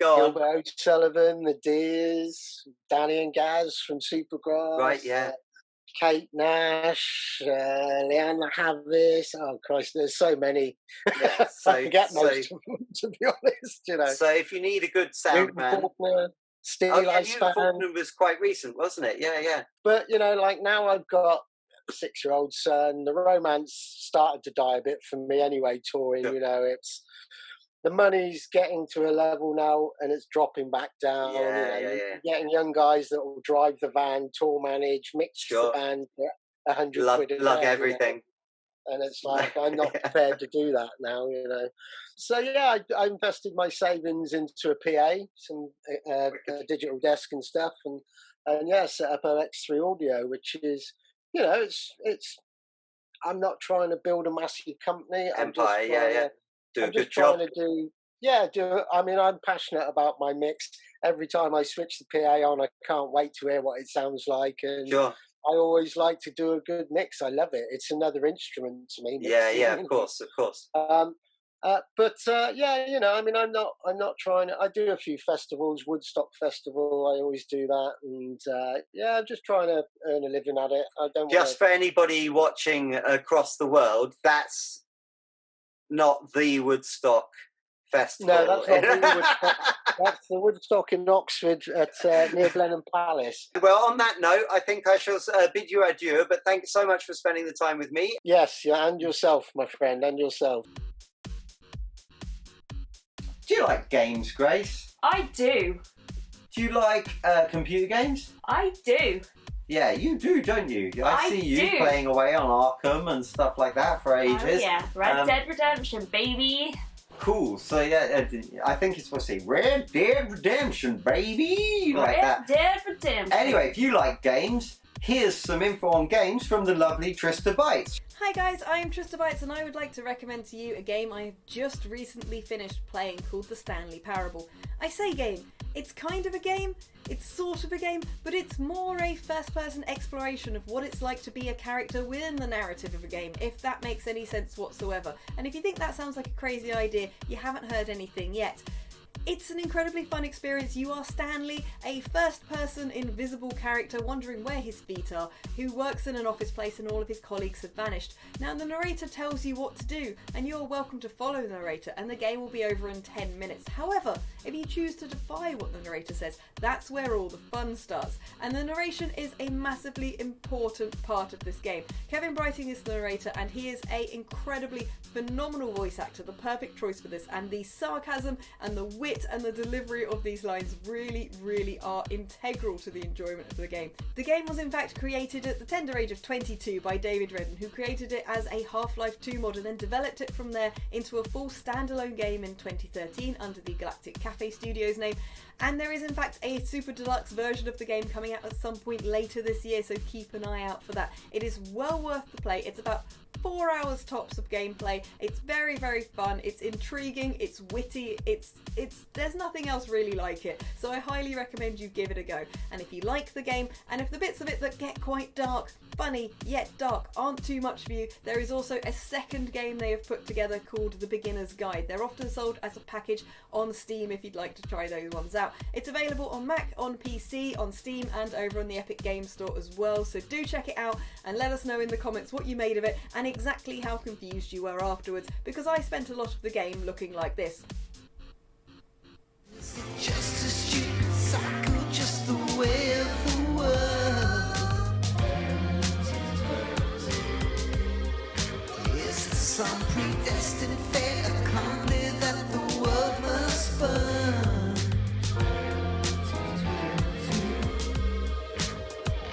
Go on. Gilbert O'Sullivan, The Deers, Danny and Gaz from Supergrass. Right, yeah. Kate Nash, Leanna Havis. Oh Christ, there's so many. Yeah, I forget most of them, to be honest. So if you need a good sound man, Newton Faulkner was quite recent, wasn't it? Yeah. But like now I've got a 6-year-old son. The romance started to die a bit for me anyway. Touring, it's the money's getting to a level now, and it's dropping back down. Getting young guys that will drive the van, tour manage, mix the band, £100 lug everything. and it's like I'm not prepared to do that now, you know. So yeah, I invested my savings into a PA, some a digital desk and stuff, and yeah, set up an X3 Audio, which is, you know, it's. I'm not trying to build a massive company. Empire, yeah. Do a I'm good just job. trying to do. I mean, I'm passionate about my mix. Every time I switch the PA on, I can't wait to hear what it sounds like, and Sure. I always like to do a good mix. I love it. It's another instrument to me. Yeah, of course. But yeah, you know, I mean, I'm not trying to. I do a few festivals, Woodstock Festival. I always do that, and yeah, I'm just trying to earn a living at it. I don't. Just for anybody watching across the world, that's not the Woodstock Festival. No, that's not the Woodstock. That's the Woodstock in Oxford at near Blenheim Palace. Well, on that note, I think I shall bid you adieu. But thank you so much for spending the time with me. Yes, yeah, and yourself, my friend, and yourself. Do you like games, Grace? I do. Do you like computer games? I do. Yeah, you do, don't you? I see you do. playing away on Arkham and stuff like that for ages. Oh yeah, Red Dead Redemption, baby. Cool. So yeah, I think it's supposed to say Red Dead Redemption, baby. Like Red that. Dead Redemption. Anyway, if you like games, here's some info on games from the lovely Trista Bites. Hi guys, I'm Trista Bites and I would like to recommend to you a game I have just recently finished playing called The Stanley Parable. I say game, it's kind of a game, it's sort of a game, but it's more a first-person exploration of what it's like to be a character within the narrative of a game, if that makes any sense whatsoever. And if you think that sounds like a crazy idea, you haven't heard anything yet. It's an incredibly fun experience. You are Stanley, a first-person invisible character wondering where his feet are, who works in an office place and all of his colleagues have vanished. Now the narrator tells you what to do and you're welcome to follow the narrator and the game will be over in 10 minutes. However, if you choose to defy what the narrator says, that's where all the fun starts. And the narration is a massively important part of this game. Kevin Brighting is the narrator and he is an incredibly phenomenal voice actor, the perfect choice for this, and the sarcasm and the wit and the delivery of these lines really are integral to the enjoyment of the game. The game was in fact created at the tender age of 22 by David Redden, who created it as a Half-Life 2 mod and then developed it from there into a full standalone game in 2013 under the Galactic Cafe Studios name. And there is in fact a super deluxe version of the game coming out at some point later this year, so keep an eye out for that. It is well worth the play. It's about 4 hours tops of gameplay. It's very fun, it's intriguing, it's witty, it's there's nothing else really like it, so I highly recommend you give it a go. And if you like the game, and if the bits of it that get quite dark, funny yet dark aren't too much for you, there is also a second game they have put together called The Beginner's Guide. They're often sold as a package on Steam if you'd like to try those ones out. It's available on Mac, on PC, on Steam and over on the Epic Games Store as well, so do check it out and let us know in the comments what you made of it and exactly how confused you were afterwards, because I spent a lot of the game looking like this. Just a stupid cycle, just the way of the world. Is there some predestined fate accompli that the world must burn?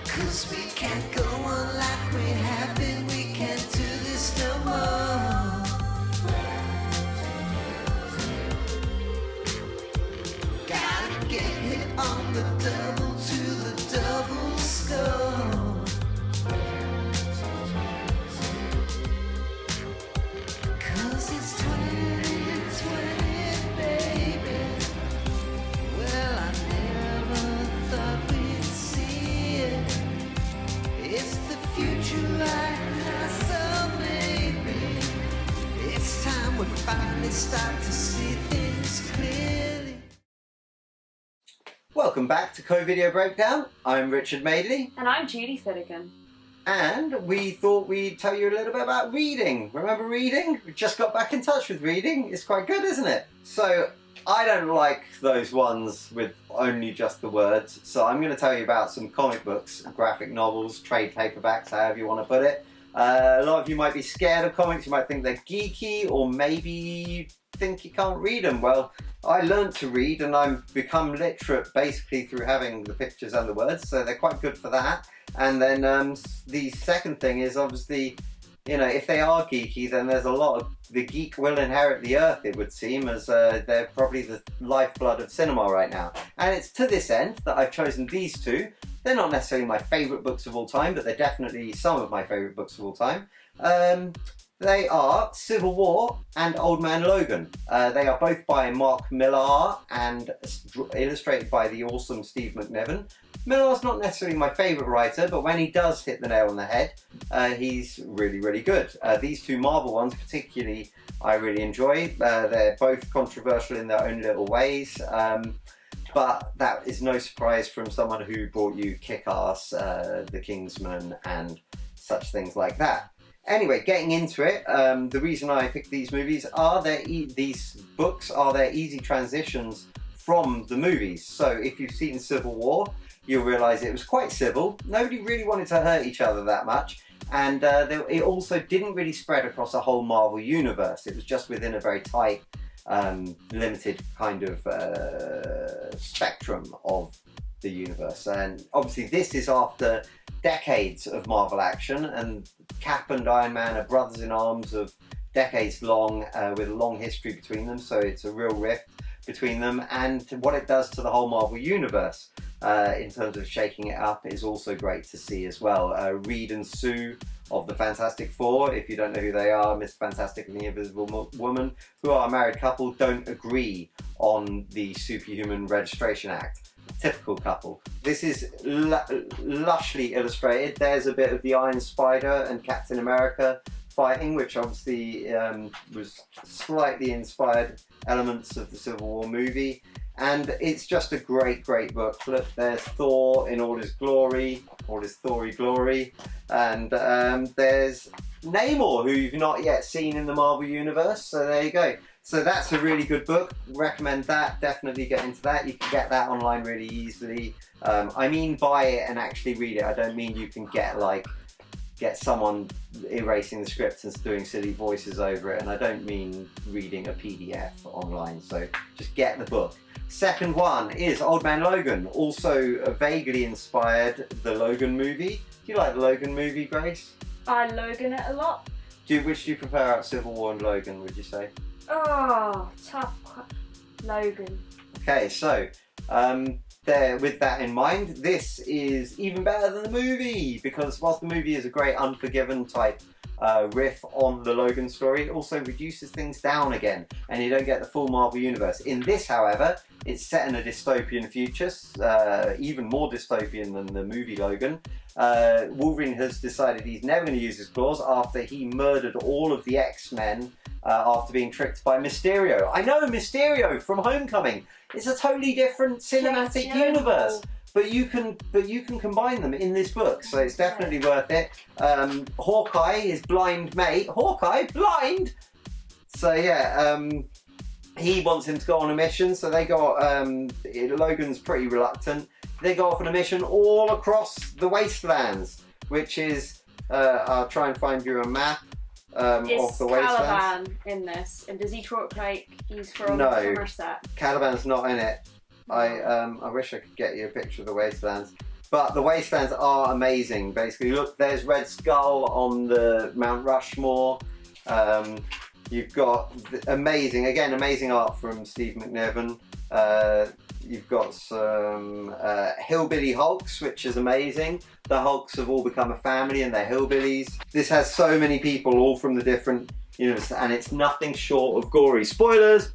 'Cause we can't go on like we have been, we can't do this no more. Get hit on the double to the double score. 'Cause it's 2020, baby. Well, I never thought we'd see it. It's the future right now, so maybe it's time we finally start to see things clearly. Welcome back to Co-Video Breakdown. I'm Richard Madeley. And I'm Julie Finnegan. And we thought we'd tell you a little bit about reading. Remember reading? We just got back in touch with reading. It's quite good, isn't it? So I don't like those ones with only just the words. So I'm going to tell you about some comic books, graphic novels, trade paperbacks, however you want to put it. A lot of you might be scared of comics. You might think they're geeky, or maybe you think you can't read them. Well, I learned to read and I've become literate basically through having the pictures and the words, so they're quite good for that. And then the second thing is obviously if they are geeky, then there's a lot of the geek will inherit the earth, it would seem, as they're probably the lifeblood of cinema right now. And it's to this end that I've chosen these two. They're not necessarily my favourite books of all time, but they're definitely some of my favourite books of all time. They are Civil War and Old Man Logan. They are both by Mark Millar and illustrated by the awesome Steve McNiven. Millar's not necessarily my favourite writer, but when he does hit the nail on the head, he's really, really good. These two Marvel ones particularly I really enjoy. They're both controversial in their own little ways, but that is no surprise from someone who brought you Kick-Ass, The Kingsman and such things like that. Anyway, getting into it, the reason I picked these movies are these books are their easy transitions from the movies. So if you've seen Civil War, you'll realise it was quite civil. Nobody really wanted to hurt each other that much, and it also didn't really spread across a whole Marvel universe. It was just within a very tight, limited kind of spectrum of the universe. And obviously this is after decades of Marvel action, and Cap and Iron Man are brothers in arms of decades long, with a long history between them, so it's a real rift between them, and what it does to the whole Marvel universe in terms of shaking it up is also great to see as well. Reed and Sue of the Fantastic Four, if you don't know who they are, Mr. Fantastic and the Invisible Woman, who are a married couple, don't agree on the Superhuman Registration Act. Typical couple. This is lushly illustrated. There's a bit of the Iron Spider and Captain America fighting, which obviously was slightly inspired elements of the Civil War movie. And it's just a great, great book. Look, there's Thor in all his glory, all his Thory glory. And there's Namor, who you've not yet seen in the Marvel Universe. So there you go. So that's a really good book. Recommend that. Definitely get into that. You can get that online really easily. I mean buy it and actually read it. I don't mean you can get someone erasing the script and doing silly voices over it. And I don't mean reading a PDF online. So just get the book. Second one is Old Man Logan. Also vaguely inspired the Logan movie. Do you like the Logan movie, Grace? I Logan it a lot. Which do you prefer out of Civil War and Logan, would you say? Oh, tough. Logan. Okay, so with that in mind, this is even better than the movie, because whilst the movie is a great Unforgiven type riff on the Logan story, it also reduces things down again, and you don't get the full Marvel universe. In this, however, it's set in a dystopian future, even more dystopian than the movie Logan. Wolverine has decided he's never going to use his claws after he murdered all of the X-Men after being tricked by Mysterio. I know, Mysterio from Homecoming. It's a totally different cinematic universe, but you can combine them in this book, so it's definitely worth it. Hawkeye, his blind mate. Hawkeye, blind? So yeah, he wants him to go on a mission, so they go, Logan's pretty reluctant. They go off on a mission all across the wastelands, which is, I'll try and find you a map. Of the wastelands. Caliban in this, and does he talk like he's from Somerset? Caliban's not in it. I wish I could get you a picture of the wastelands, but the wastelands are amazing. Basically, look, there's Red Skull on the Mount Rushmore. You've got amazing art from Steve McNiven. You've got some hillbilly Hulks, which is amazing. The Hulks have all become a family and they're hillbillies. This has so many people, all from the different universes, and it's nothing short of gory. Spoilers!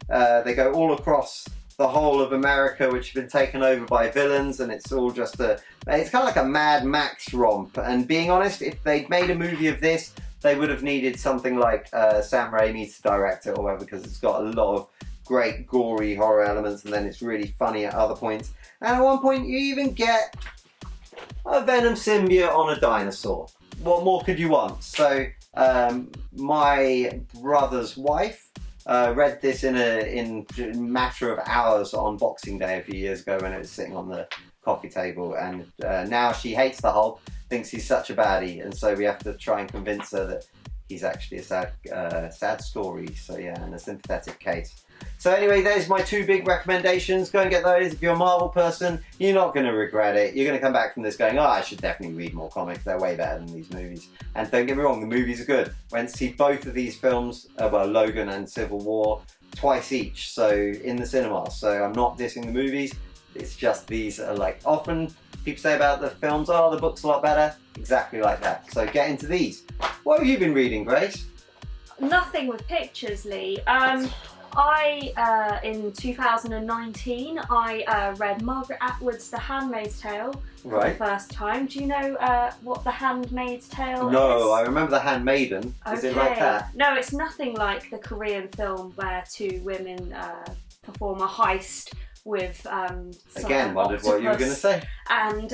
They go all across the whole of America, which has been taken over by villains, and it's all just it's kind of like a Mad Max romp. And being honest, if they'd made a movie of this, they would have needed something like Sam Raimi to direct it or whatever, because it's got a lot of great gory horror elements, and then it's really funny at other points. And at one point you even get a Venom symbiote on a dinosaur. What more could you want? So my brother's wife read this in a matter of hours on Boxing Day a few years ago when it was sitting on the coffee table, and now she hates the Hulk, thinks he's such a baddie, and so we have to try and convince her that he's actually a sad story. So yeah, and a sympathetic case. So anyway, there's my 2 big recommendations. Go and get those. If you're a Marvel person, you're not going to regret it. You're going to come back from this going, oh, I should definitely read more comics. They're way better than these movies. And don't get me wrong, the movies are good. Went to see both of these films, well, Logan and Civil War, twice each, so in the cinema. So I'm not dissing the movies. It's just these are like, often people say about the films, oh, the book's a lot better. Exactly like that. So get into these. What have you been reading, Grace? Nothing with pictures, Lee. In 2019, I read Margaret Atwood's The Handmaid's Tale for the first time. Do you know what The Handmaid's Tale is? No, I remember The Handmaiden. Is it like that? No, it's nothing like the Korean film where 2 women perform a heist with again, wondered what you were going to say. And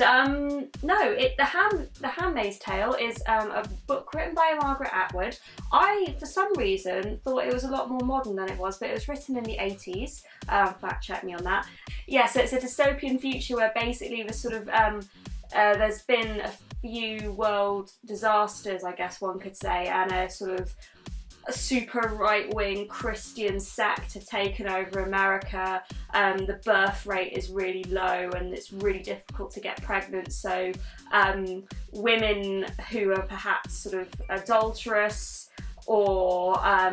no, The Handmaid's Tale is a book written by Margaret Atwood. I, for some reason, thought it was a lot more modern than it was, but it was written in the 80s. Fact check me on that. Yeah, so it's a dystopian future where basically the sort of there's been a few world disasters, I guess one could say, and a sort of a super right-wing Christian sect have taken over America. The birth rate is really low and it's really difficult to get pregnant, so women who are perhaps sort of adulterous or are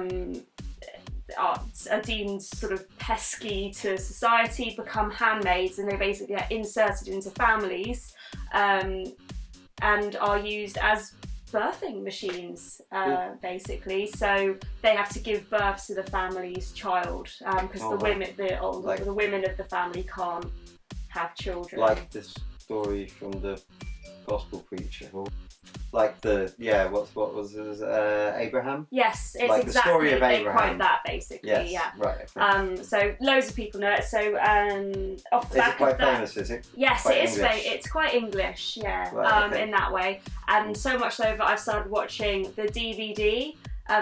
deemed sort of pesky to society become handmaids, and they basically get inserted into families and are used as birthing machines, basically. So they have to give birth to the family's child because the women of the family can't have children. Like the story from the gospel preacher, like what was his Abraham? Yes, it's like exactly the story of Abraham. They quote that basically. Yes, yeah. Right. Okay. So loads of people know it. So off the Is back it quite of that, famous? Is it? yes, Quite it is. English? It's quite English, yeah. Right, okay. In that way, and so much so that I've started watching the DVD.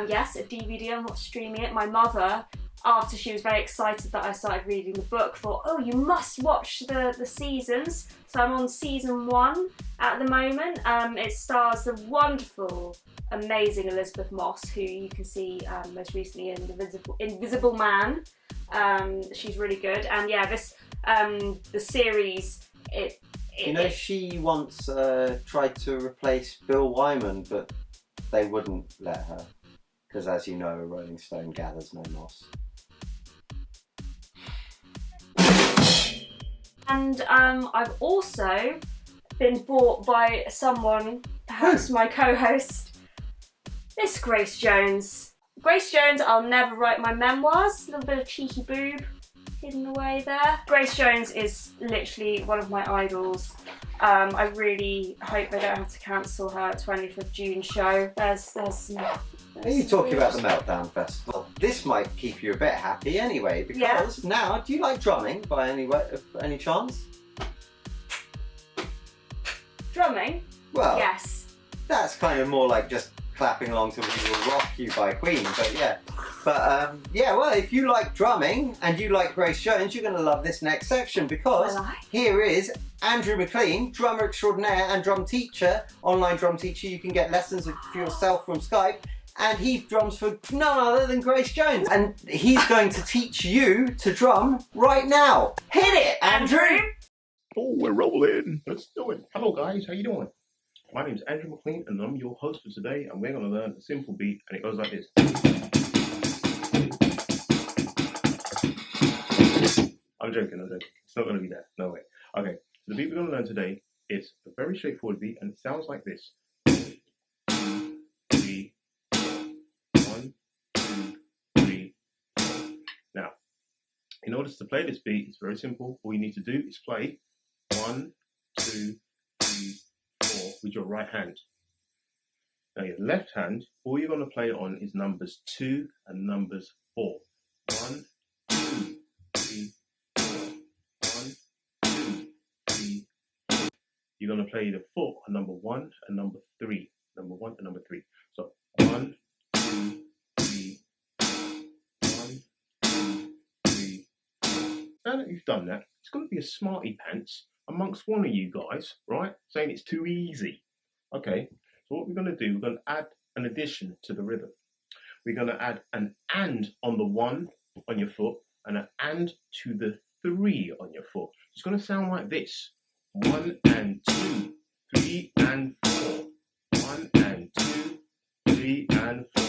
Yes, a DVD. I'm not streaming it. My mother, after she was very excited that I started reading the book, thought, oh, you must watch the seasons. So I'm on season 1 at the moment. It stars the wonderful, amazing Elizabeth Moss, who you can see most recently in Invisible Man. She's really good. And yeah, this the series, she once tried to replace Bill Wyman, but they wouldn't let her. Because as you know, a Rolling Stone gathers no moss. And I've also been bought by someone, perhaps my co-host, Miss Grace Jones. Grace Jones, I'll never write my memoirs. A little bit of cheeky boob hidden away there. Grace Jones is literally one of my idols. I really hope they don't have to cancel her 20th of June show. Are you talking about the Meltdown Festival? This might keep you a bit happy anyway, because now, do you like drumming by any chance? Drumming? Well, yes. That's kind of more like just clapping along to We Will Rock You by Queen, but yeah. But well, if you like drumming and you like Grace Jones, you're going to love this next section, because here is Andrew McClean, drummer extraordinaire and drum teacher, online drum teacher. You can get lessons for yourself from Skype. And he drums for none other than Grace Jones. And he's going to teach you to drum right now. Hit it, Andrew! Oh, we're rolling. Let's do it. Hello, guys. How you doing? My name's Andrew McClean, and I'm your host for today. And we're going to learn a simple beat, and it goes like this. I'm joking. It's not going to be that. No way. Okay, so the beat we're going to learn today is a very straightforward beat, and it sounds like this. 1, 2, 3. Now, in order to play this beat, it's very simple. All you need to do is play 1, 2, 3, 4 with your right hand. Now, your left hand, all you're going to play on is numbers 2 and numbers 4. 1, 2, 3, 4. 1, 2, 3, 4. You're going to play the 4 and number 1 and number 3. Number 1 and number 3. So 1, 2, 3, 1, 2, 3. Now that you've done that, it's going to be a smarty pants amongst one of you guys, right? Saying it's too easy. Okay, so what we're going to do, we're going to add an addition to the rhythm. We're going to add an and on the 1 on your foot and an and to the 3 on your foot. It's going to sound like this. 1 and 2, 3 and 4. 1 and 2, 3 and 4.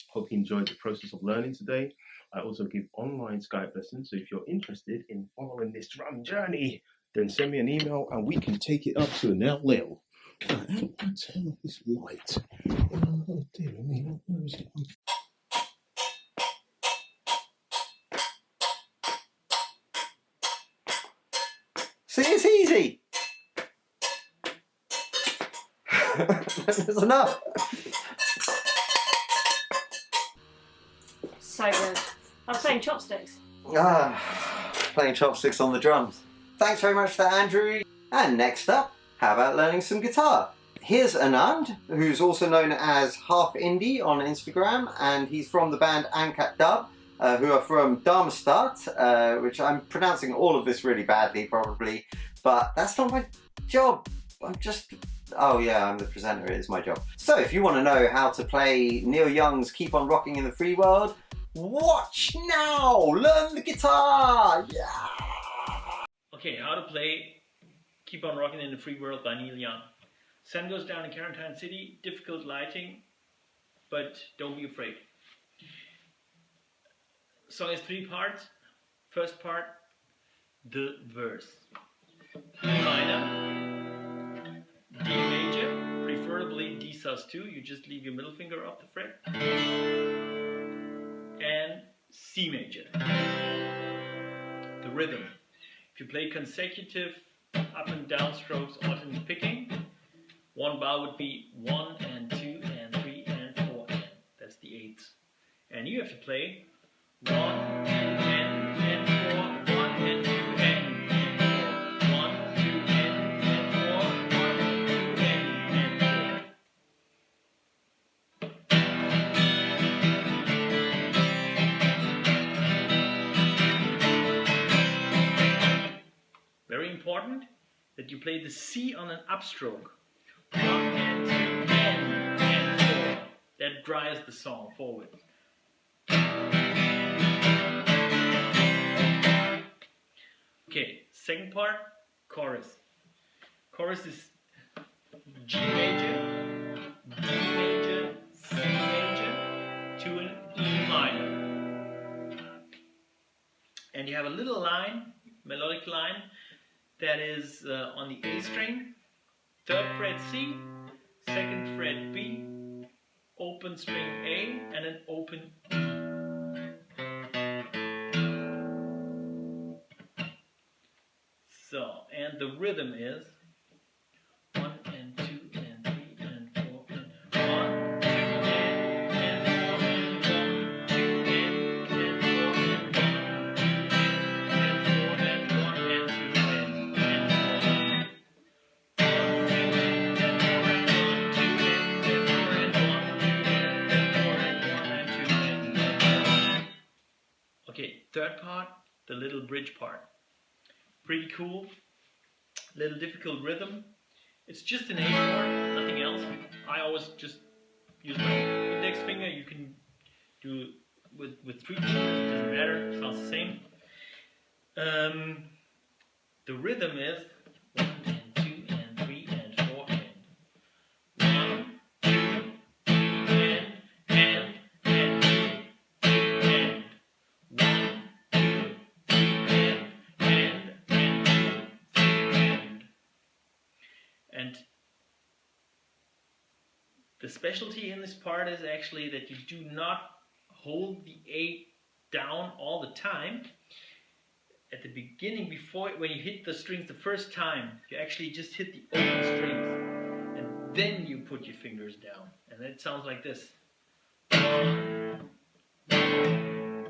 Hope you enjoyed the process of learning today. I also give online Skype lessons, so if you're interested in following this drum journey, then send me an email and we can take it up to another level. How do I turn off this light? Oh dear me, where is it? See, it's easy. That's enough. So good. I was playing chopsticks. Playing chopsticks on the drums. Thanks very much for that, Andrew. And next up, how about learning some guitar? Here's Anand, who's also known as Half Indie on Instagram, and he's from the band Ankat Dub, who are from Darmstadt, which I'm pronouncing all of this really badly probably, but that's not my job. I'm just... Oh yeah, I'm the presenter, it is my job. So if you want to know how to play Neil Young's Keep On Rocking in the Free World, watch now! Learn the guitar! Yeah! Okay, how to play Keep On Rocking in the Free World by Neil Young. Sun goes down in Quarantine City, difficult lighting, but don't be afraid. Song has 3 parts. First part, the verse. E minor, D major, preferably D sus2, you just leave your middle finger off the fret, and C major. The rhythm. If you play consecutive up and down strokes, alternate picking, 1 bar would be 1 and 2 and 3 and 4 and that's the 8th. And you have to play 1 and 4, 1 and 2 and 4, 1, 2 and 4, 1 and 2 and 4. Very important that you play the C on an upstroke. 1 and 2 and 4. That drives the song forward. Okay, second part, chorus. Chorus is G major, D major, C major, to an E minor. And you have a little line, melodic line, that is on the A string, 3rd fret C, 2nd fret B, open string A, and an open E. So, and the rhythm is 1 and 2 and 3 and 4 and 1, 2 and 4 and 1, 2 and 4 and 1, 2 and 4 and 1 and 2 and 4. Okay, third part, the little bridge part. Pretty cool, little difficult rhythm. It's just an A chord, nothing else. I always just use my index finger. You can do it with 3 fingers, it doesn't matter, sounds the same. The rhythm is 1 and 2 and 3 and 4 and 1, 2, 3 and 1, 2, 3 and the specialty in this part is actually that you do not hold the A down all the time. At the beginning, when you hit the strings the first time, you actually just hit the open strings, and then you put your fingers down, and it sounds like this. 1, 2, 3 and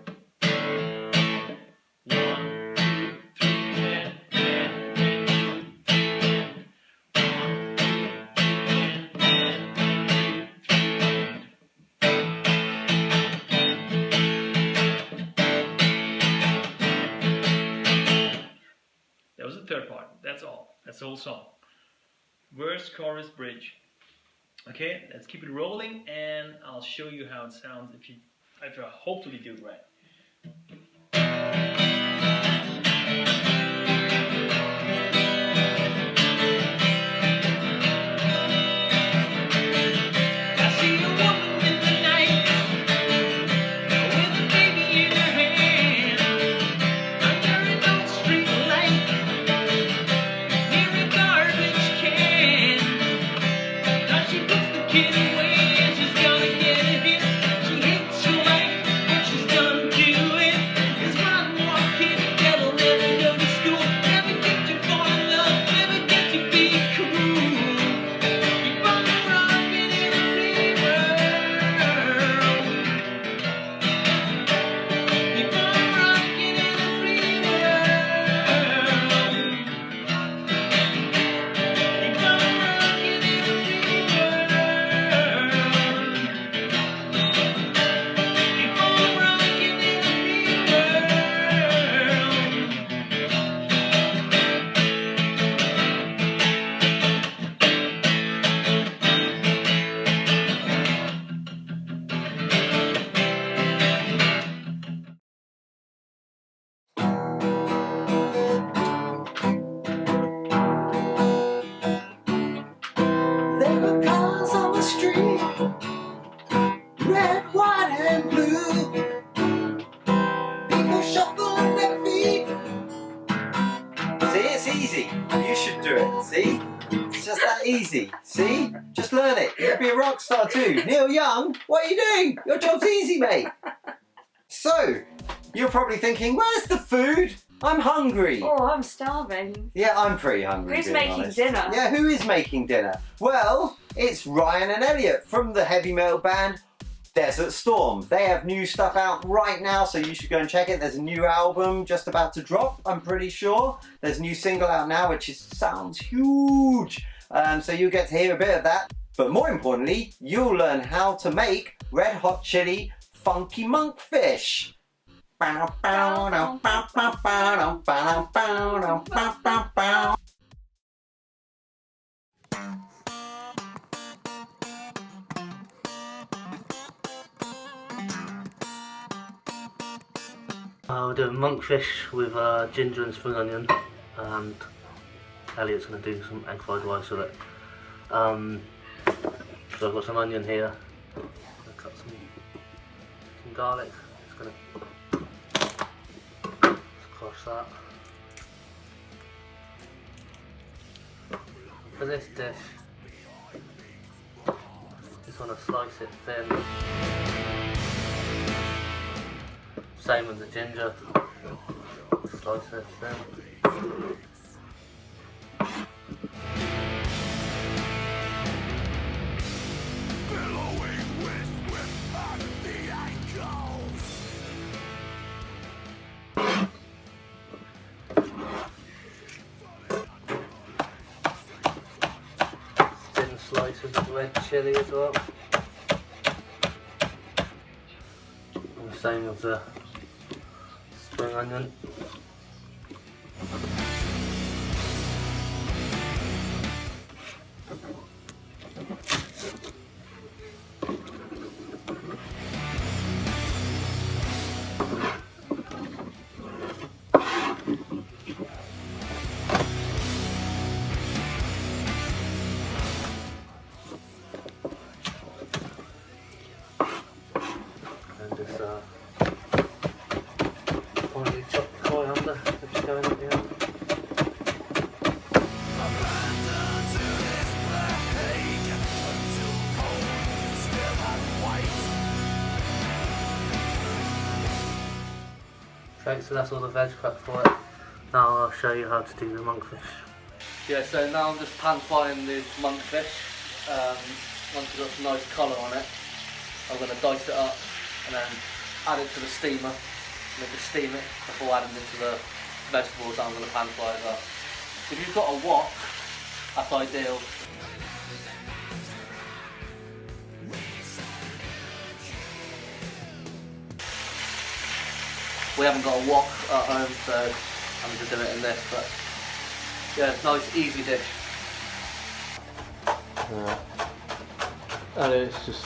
1, 2, 3 and 1. That was the third part. That's all. That's the whole song. Verse, chorus, bridge. Okay, let's keep it rolling, and I'll show you how it sounds if I hopefully do it right. Easy, see? Just learn it. You could be a rock star too. Neil Young, what are you doing? Your job's easy, mate. So, you're probably thinking, where's the food? I'm hungry. Oh, I'm starving. Yeah, I'm pretty hungry. Who's making dinner? Yeah, who is making dinner? Well, it's Ryan and Elliot from the heavy metal band Desert Storm. They have new stuff out right now, so you should go and check it. There's a new album just about to drop, I'm pretty sure. There's a new single out now, which sounds huge. So you'll get to hear a bit of that. But more importantly, you'll learn how to make red hot chili funky monkfish. We're doing monkfish with ginger and spring onion, and Elliot's going to do some egg fried rice with it. So I've got some onion here. I'm going to cut some garlic. Just going to crush that. For this dish, just want to slice it thin. Same with the ginger. Slice it thin. Thin slices of red chilli as well. And the same with the spring onion. And just finely chopped coriander that's going up here. Okay, so that's all the veg prep for it. Now I'll show you how to do the monkfish. Yeah, so now I'm just pan frying the monkfish. Once it's got some nice colour on it, I'm going to dice it up and then add it to the steamer. And then just steam it before adding it to the vegetables that I'm going to pan fry as well. If you've got a wok, that's ideal. We haven't got a wok at home, so I'm just doing it in this, but yeah, nice easy dish. And it's just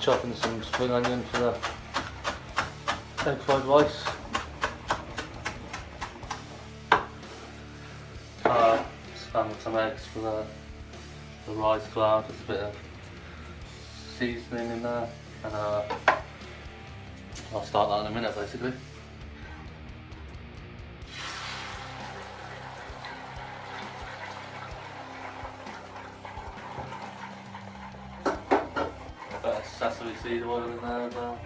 chopping some spring onion for the egg fried rice. Some eggs for the rice flour, just a bit of seasoning in there, and I'll start that in a minute basically. Bit of sesame seed oil in there as well.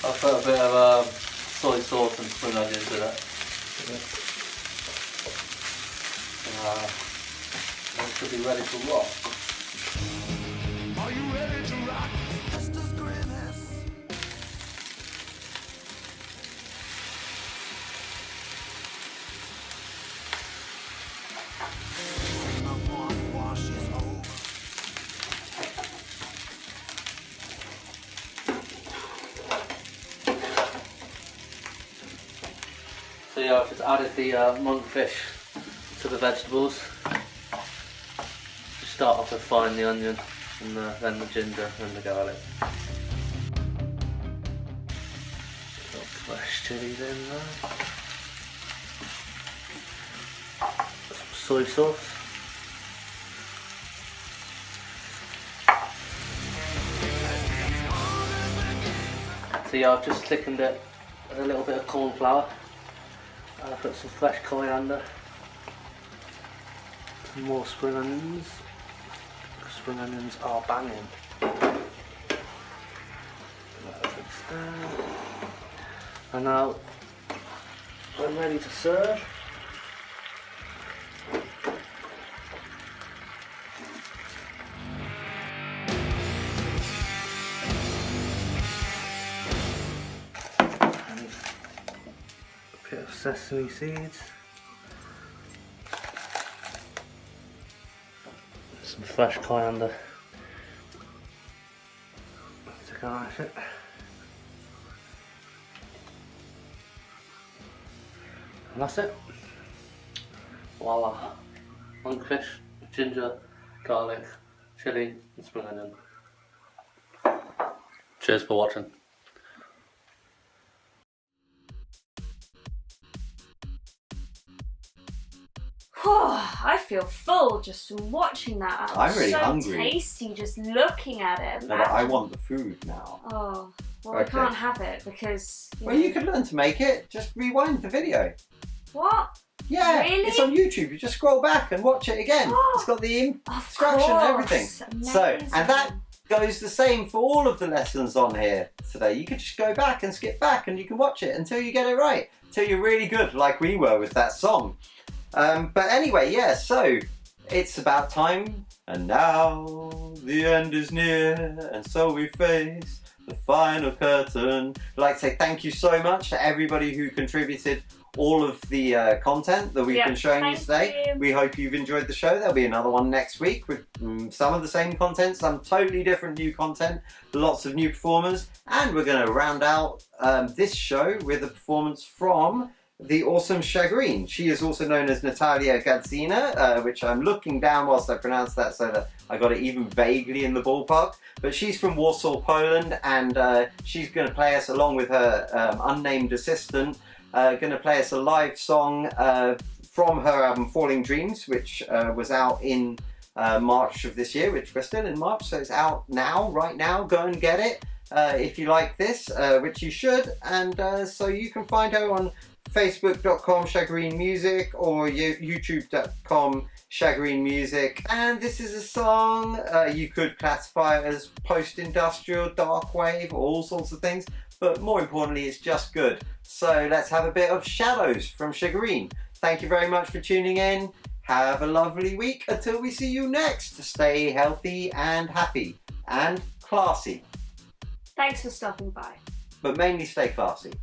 I'll put a bit of soy sauce and spring onions in it. It should be ready to rock. Are you ready to rock? Mr. Grimace. So yeah, I've just added the monkfish to the vegetables. Just start off with frying the onion, and then the ginger and the garlic. Little fresh chilies in there. Some soy sauce. So yeah, I've just thickened it with a little bit of corn flour. I put some fresh coriander, some more spring onions. Spring onions are banging. And now we're ready to serve. Bit of sesame seeds, some fresh coriander to garnish it, and that's it. Voila! Monkfish, ginger, garlic, chilli and spring onion. Cheers for watching. I feel full just from watching that. I'm really so hungry. Tasty just looking at it. No, but I want the food now. Oh, well, Okay. I can't have it because. Well, you can learn to make it. Just rewind the video. What? Yeah, Really? it's on YouTube. You just scroll back and watch it again. It's got the instruction and everything. So, and that goes the same for all of the lessons on here today. You could just go back and skip back and you can watch it until you get it right. Until you're really good, like we were with that song. But anyway, yeah, so it's about time, and now the end is near, and so we face the final curtain. I'd like to say thank you so much to everybody who contributed all of the content that we've been showing you today. We hope you've enjoyed the show. There'll be another one next week with some of the same content, some totally different new content, lots of new performers, and we're going to round out this show with a performance from the awesome Shagreen. She is also known as Natalia Gadzina, which I'm looking down whilst I pronounce that so that I got it even vaguely in the ballpark. But she's from Warsaw, Poland, and she's going to play us, along with her unnamed assistant, going to play us a live song from her album Falling Dreams, which was out in March of this year, which we're still in March, so it's out now, right now. Go and get it if you like this, which you should. And so you can find her on Facebook.com/Shagreen Music or YouTube.com/Shagreen Music. And this is a song you could classify as post-industrial, dark wave, all sorts of things, but more importantly it's just good. So let's have a bit of Shadows from Shagreen. Thank you very much for tuning in. Have a lovely week until we see you next. Stay healthy and happy and classy. Thanks for stopping by. But mainly stay classy.